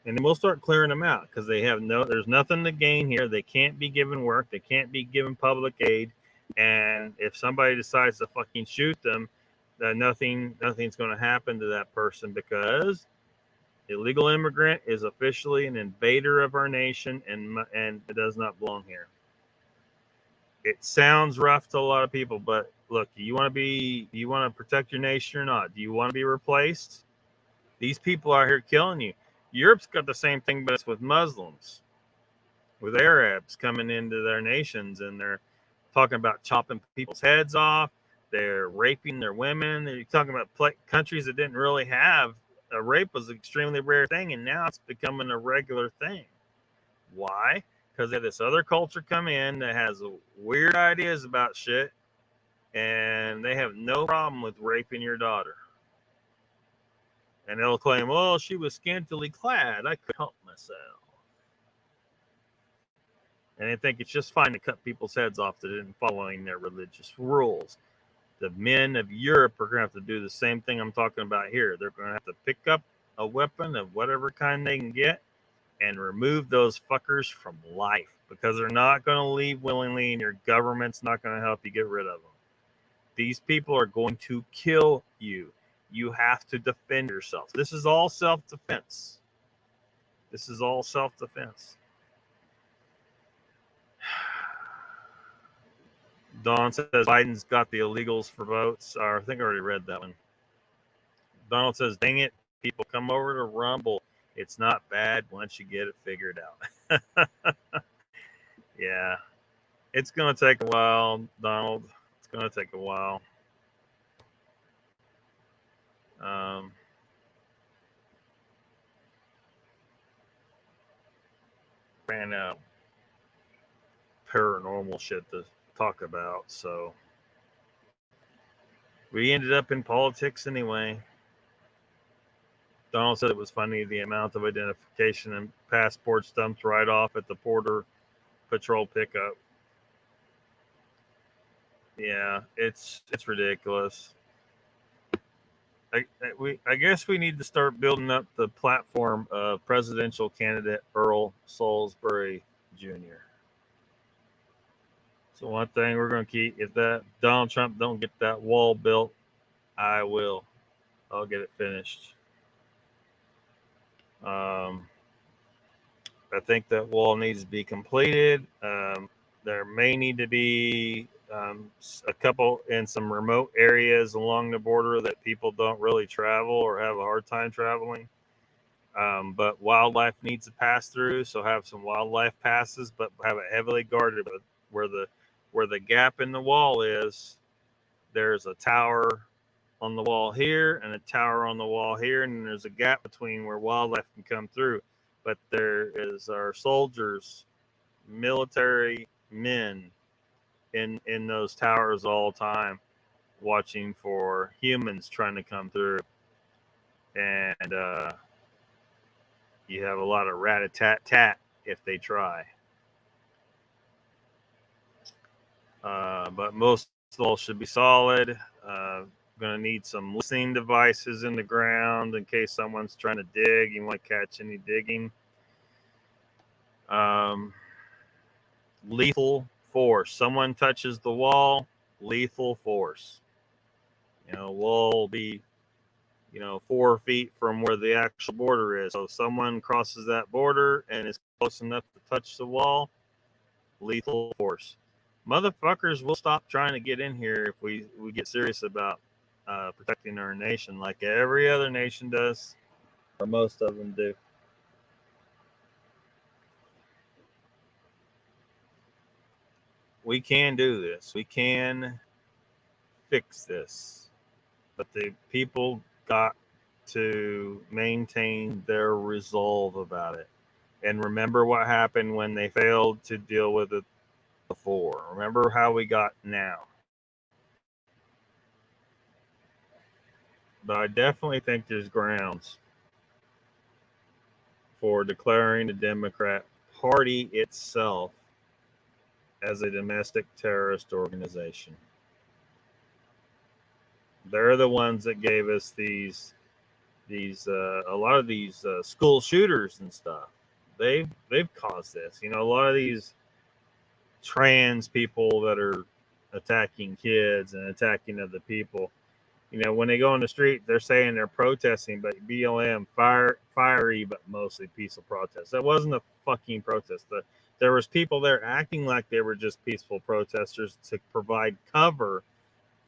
And then we'll start clearing them out because there's nothing to gain here. They can't be given work. They can't be given public aid. And if somebody decides to fucking shoot them, nothing's going to happen to that person because illegal immigrant is officially an invader of our nation and it does not belong here. It sounds rough to a lot of people, but look, do you want to protect your nation or not? Do you want to be replaced? These people are here killing you. Europe's got the same thing, but it's with Muslims, with Arabs coming into their nations, and they're talking about chopping people's heads off. They're raping their women. They're talking about countries that didn't really have rape was an extremely rare thing, and now it's becoming a regular thing. Why? Because they have this other culture come in that has weird ideas about shit, and they have no problem with raping your daughter. And they'll claim, well, she was scantily clad. I could help myself. And they think it's just fine to cut people's heads off that didn't following their religious rules. The men of Europe are going to have to do the same thing I'm talking about here. They're going to have to pick up a weapon of whatever kind they can get and remove those fuckers from life because they're not going to leave willingly and your government's not going to help you get rid of them. These people are going to kill you. You have to defend yourself. This is all self-defense. This is all self-defense. Don says Biden's got the illegals for votes. I think I already read that one. Donald says, dang it, people come over to Rumble. It's not bad once you get it figured out. Yeah. It's going to take a while, Donald. It's going to take a while. Ran out paranormal shit to talk about, so we ended up in politics anyway. Donald said it was funny the amount of identification and passports dumped right off at the Border Patrol pickup. Yeah, it's ridiculous. I guess we need to start building up the platform of presidential candidate Earl Salisbury Jr. So one thing we're going to keep, if that Donald Trump don't get that wall built, I will. I'll get it finished. I think that wall needs to be completed. There may need to be a couple in some remote areas along the border that people don't really travel or have a hard time traveling. But wildlife needs to pass through, so have some wildlife passes, but have it heavily guarded. Where the gap in the wall is, there's a tower on the wall here and a tower on the wall here, and there's a gap between where wildlife can come through. But there is our soldiers, military men in those towers all the time, watching for humans trying to come through, and you have a lot of rat-a-tat-tat if they try. But most walls should be solid. Going to need some listening devices in the ground in case someone's trying to dig. You want to catch any digging. Lethal force. Someone touches the wall, lethal force. Wall will be 4 feet from where the actual border is. So if someone crosses that border and is close enough to touch the wall, lethal force. Motherfuckers will stop trying to get in here if we get serious about protecting our nation, like every other nation does, or most of them do. We can do this. We can fix this. But the people got to maintain their resolve about it. And remember what happened when they failed to deal with it before. Remember how we got now. But I definitely think there's grounds for declaring the Democrat Party itself as a domestic terrorist organization. They're the ones that gave us these a lot of these school shooters and stuff. They've caused this. A lot of these trans people that are attacking kids and attacking other people. When they go on the street, they're saying they're protesting, but BLM, fiery, but mostly peaceful protests. That wasn't a fucking protest. There was people there acting like they were just peaceful protesters to provide cover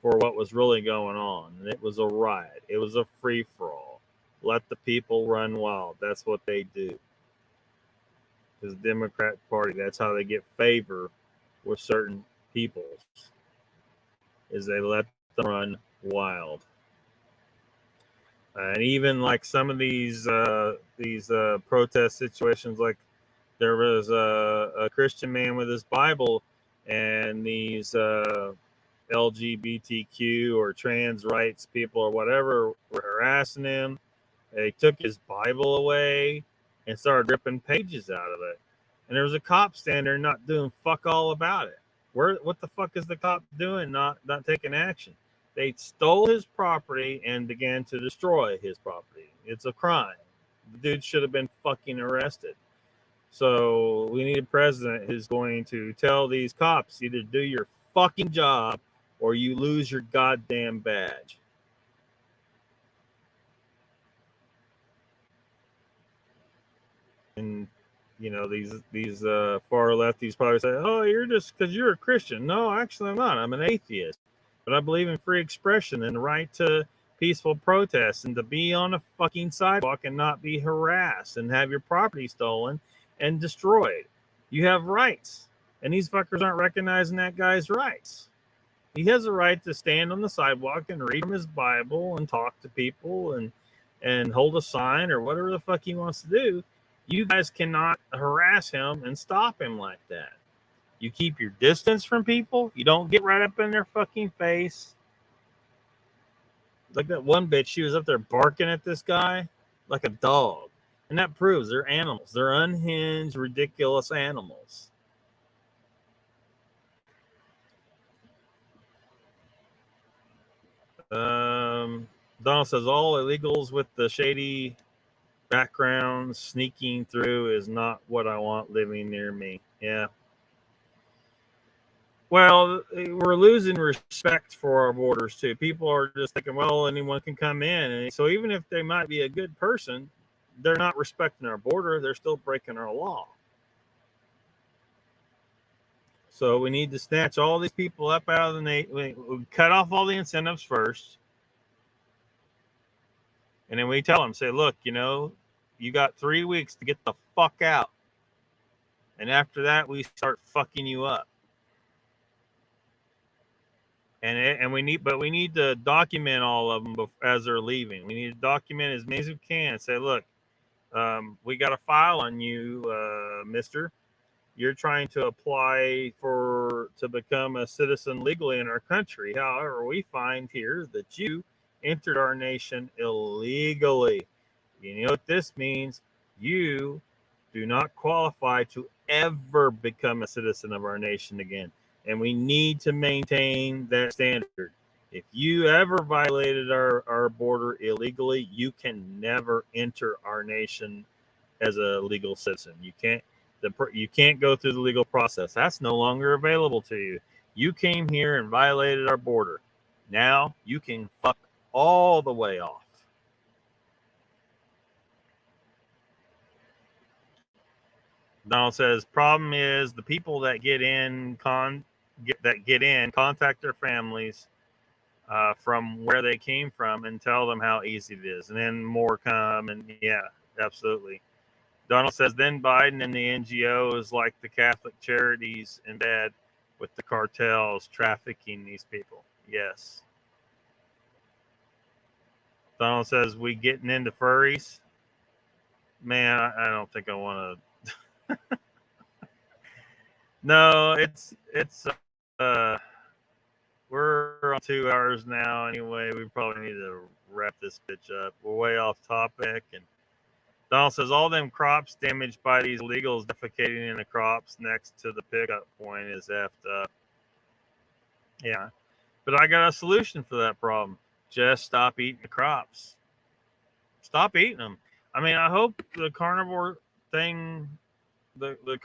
for what was really going on. And it was a riot. It was a free-for-all. Let the people run wild. That's what they do. Because the Democrat Party, that's how they get favor with certain peoples, is they let them run wild. And even like some of these protest situations, like there was a Christian man with his Bible, and these LGBTQ or trans rights people or whatever were harassing him. They took his Bible away and started ripping pages out of it. And there was a cop standing there not doing fuck all about it. What the fuck is the cop doing? Not taking action. They stole his property and began to destroy his property. It's a crime. The dude should have been fucking arrested. So we need a president who's going to tell these cops either do your fucking job or you lose your goddamn badge. And these far lefties probably say, "Oh, you're just because you're a Christian." No, actually, I'm not. I'm an atheist, but I believe in free expression and the right to peaceful protest and to be on a fucking sidewalk and not be harassed and have your property stolen and destroyed. You have rights, and these fuckers aren't recognizing that guy's rights. He has a right to stand on the sidewalk and read from his Bible and talk to people and hold a sign or whatever the fuck he wants to do. You guys cannot harass him and stop him like that. You keep your distance from people. You don't get right up in their fucking face. Like that one bitch, she was up there barking at this guy like a dog. And that proves they're animals. They're unhinged, ridiculous animals. Donald says all illegals with the shady background sneaking through is not what I want living near me. Yeah. Well, we're losing respect for our borders too. People are just thinking, well, anyone can come in. And so even if they might be a good person, they're not respecting our border. They're still breaking our law. So we need to snatch all these people up out of the nation. We cut off all the incentives first. And then we tell them, say, look, you got 3 weeks to get the fuck out. And after that, we start fucking you up. And we need to document all of them as they're leaving. We need to document as many as we can and say, look, we got a file on you, mister. You're trying to apply to become a citizen legally in our country. However, we find here that you entered our nation illegally. You know what this means? You do not qualify to ever become a citizen of our nation again. And we need to maintain that standard. If you ever violated our border illegally, you can never enter our nation as a legal citizen. You can't go through the legal process. That's no longer available to you. You came here and violated our border. Now you can fuck all the way off. Donald says, problem is the people that get in contact their families from where they came from and tell them how easy it is. And then more come. And yeah, absolutely. Donald says, then Biden and the NGOs like the Catholic charities in bed with the cartels trafficking these people. Yes. Donald says, we getting into furries. Man, I don't think I want to. No, it's we're on 2 hours now anyway. We probably need to wrap this bitch up. We're way off topic. And Donald says all them crops damaged by these illegals defecating in the crops next to the pickup point is effed up. Yeah, but I got a solution for that problem. Just stop eating the crops. Stop eating them. I mean, I hope the carnivore thing, the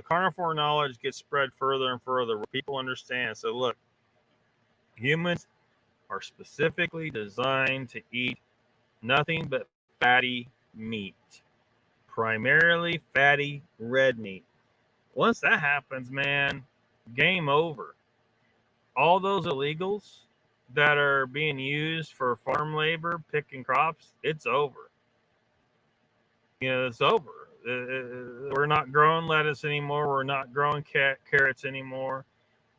carnivore knowledge gets spread further and further where people understand. So look, humans are specifically designed to eat nothing but fatty meat, primarily fatty red meat. Once that happens, man, game over. All those illegals that are being used for farm labor, picking crops, it's over. It's over. We're not growing lettuce anymore. We're not growing carrots anymore.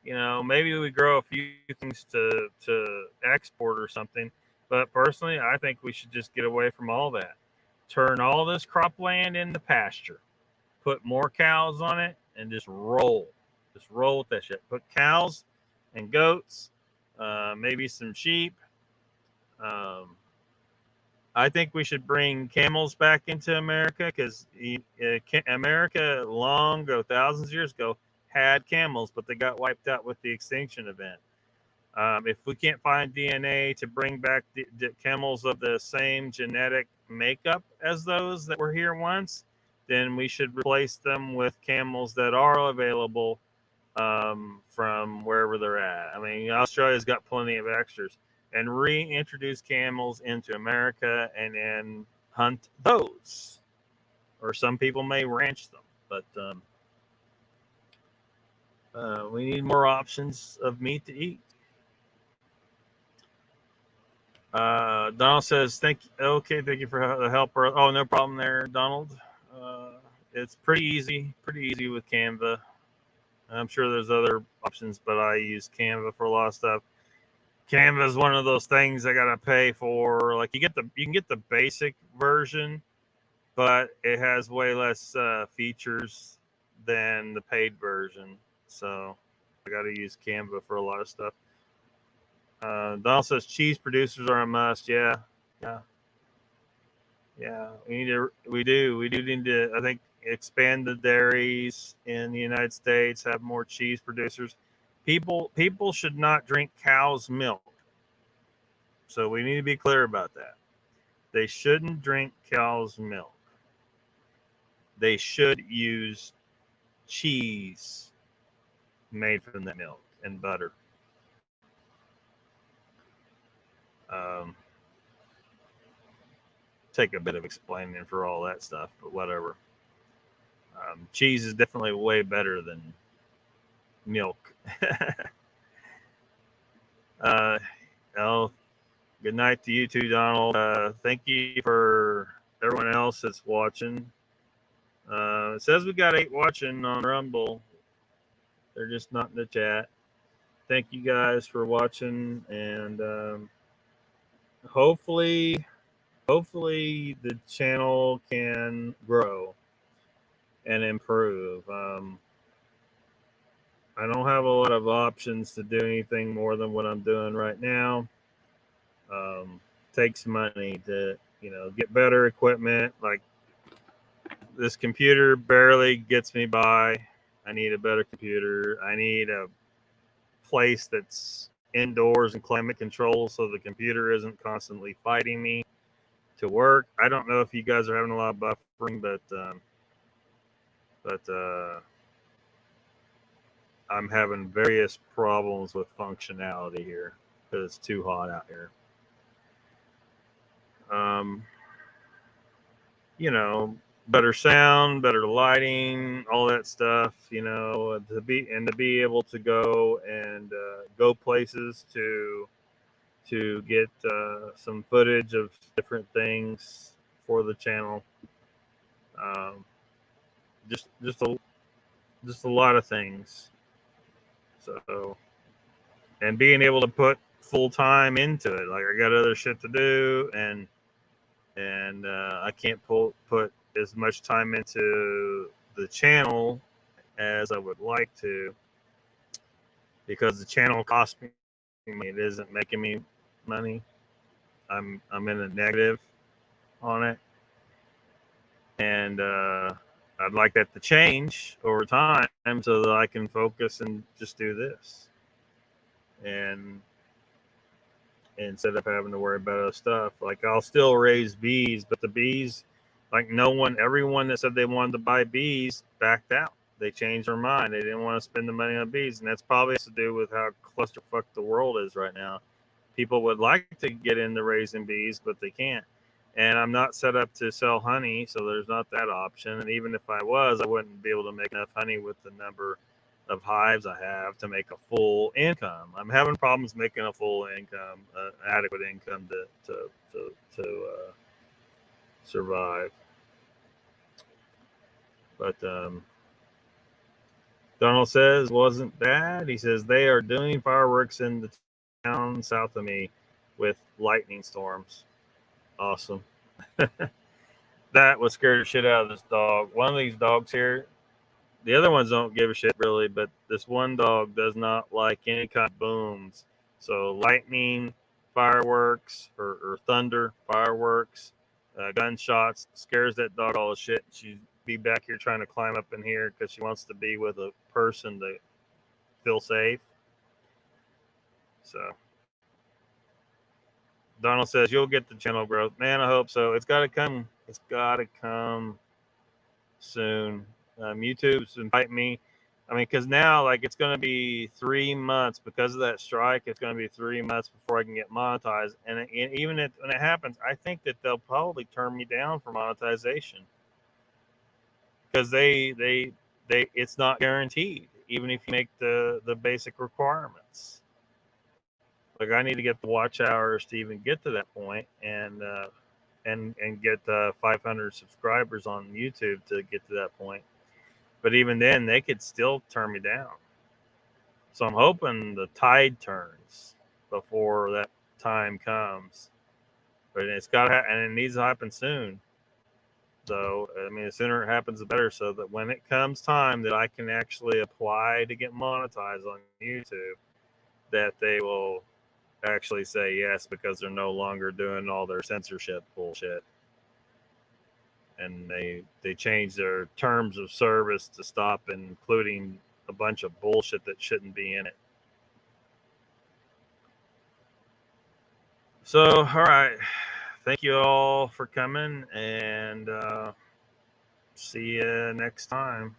Maybe we grow a few things to export or something. But personally, I think we should just get away from all that. Turn all this cropland into pasture. Put more cows on it and just roll. Just roll with that shit. Put cows and goats, maybe some sheep. I think we should bring camels back into America because America long ago, thousands of years ago, had camels, but they got wiped out with the extinction event. If we can't find DNA to bring back the camels of the same genetic makeup as those that were here once, then we should replace them with camels that are available from wherever they're at. I mean, Australia's got plenty of extras. And reintroduce camels into America and then hunt those. Or some people may ranch them. But we need more options of meat to eat. Donald says, thank you for the help. Oh, no problem there, Donald. It's pretty easy with Canva. I'm sure there's other options, but I use Canva for a lot of stuff. Canva is one of those things I gotta pay for. Like you can get the basic version, but it has way less features than the paid version. So I gotta use Canva for a lot of stuff. Donald says cheese producers are a must. Yeah. We do need to, I think, expand the dairies in the United States, have more cheese producers. People should not drink cow's milk. So we need to be clear about that. They shouldn't drink cow's milk. They should use cheese made from that milk and butter. take a bit of explaining for all that stuff, but whatever. Cheese is definitely way better than milk. Well, good night to you too, Donald. Thank you for everyone else that's watching. It says we got 8 watching on Rumble. They're just not in the chat. Thank you guys for watching, and hopefully the channel can grow and improve. I don't have a lot of options to do anything more than what I'm doing right now. Takes money to, get better equipment. Like, this computer barely gets me by. I need a better computer. I need a place that's indoors and climate control so the computer isn't constantly fighting me to work. I don't know if you guys are having a lot of buffering, but I'm having various problems with functionality here because it's too hot out here. Better sound, better lighting, all that stuff, to be able to go and go places to get some footage of different things for the channel. Just a lot of things. So, and being able to put full time into it, like I got other shit to do, and I can't put as much time into the channel as I would like to, because the channel costs me money. It isn't making me money. I'm in a negative on it, and I'd like that to change over time so that I can focus and just do this, and instead of having to worry about other stuff. Like, I'll still raise bees, but the bees, like, everyone that said they wanted to buy bees backed out. They changed their mind. They didn't want to spend the money on bees, and that's probably has to do with how clusterfuck the world is right now. People would like to get into raising bees, but they can't. And I'm not set up to sell honey, so there's not that option. And even if I was, I wouldn't be able to make enough honey with the number of hives I have to make a full income. I'm having problems making a full income, adequate income to survive. But Donald says, wasn't bad. He says they are doing fireworks in the town south of me with lightning storms. Awesome. That would scare the shit out of this dog. One of these dogs here, the other ones don't give a shit really, but this one dog does not like any kind of booms. So lightning, fireworks, or thunder, fireworks, gunshots scares that dog all the shit. She'd be back here trying to climb up in here because she wants to be with a person to feel safe. So Donald says you'll get the channel growth. Man, I hope so. It's got to come. It's got to come soon. YouTube's inviting me. I mean, because now, like, it's going to be 3 months because of that strike. It's going to be 3 months before I can get monetized. And even when it happens, I think that they'll probably turn me down for monetization because it's not guaranteed, even if you make the basic requirements. Like, I need to get the watch hours to even get to that point, and get 500 subscribers on YouTube to get to that point. But even then, they could still turn me down. So I'm hoping the tide turns before that time comes. But it's got to, and it needs to happen soon. So, I mean, the sooner it happens, the better. So that when it comes time that I can actually apply to get monetized on YouTube, that they will actually say yes, because they're no longer doing all their censorship bullshit. And they changed their terms of service to stop including a bunch of bullshit that shouldn't be in it. So, all right. Thank you all for coming, and see you next time.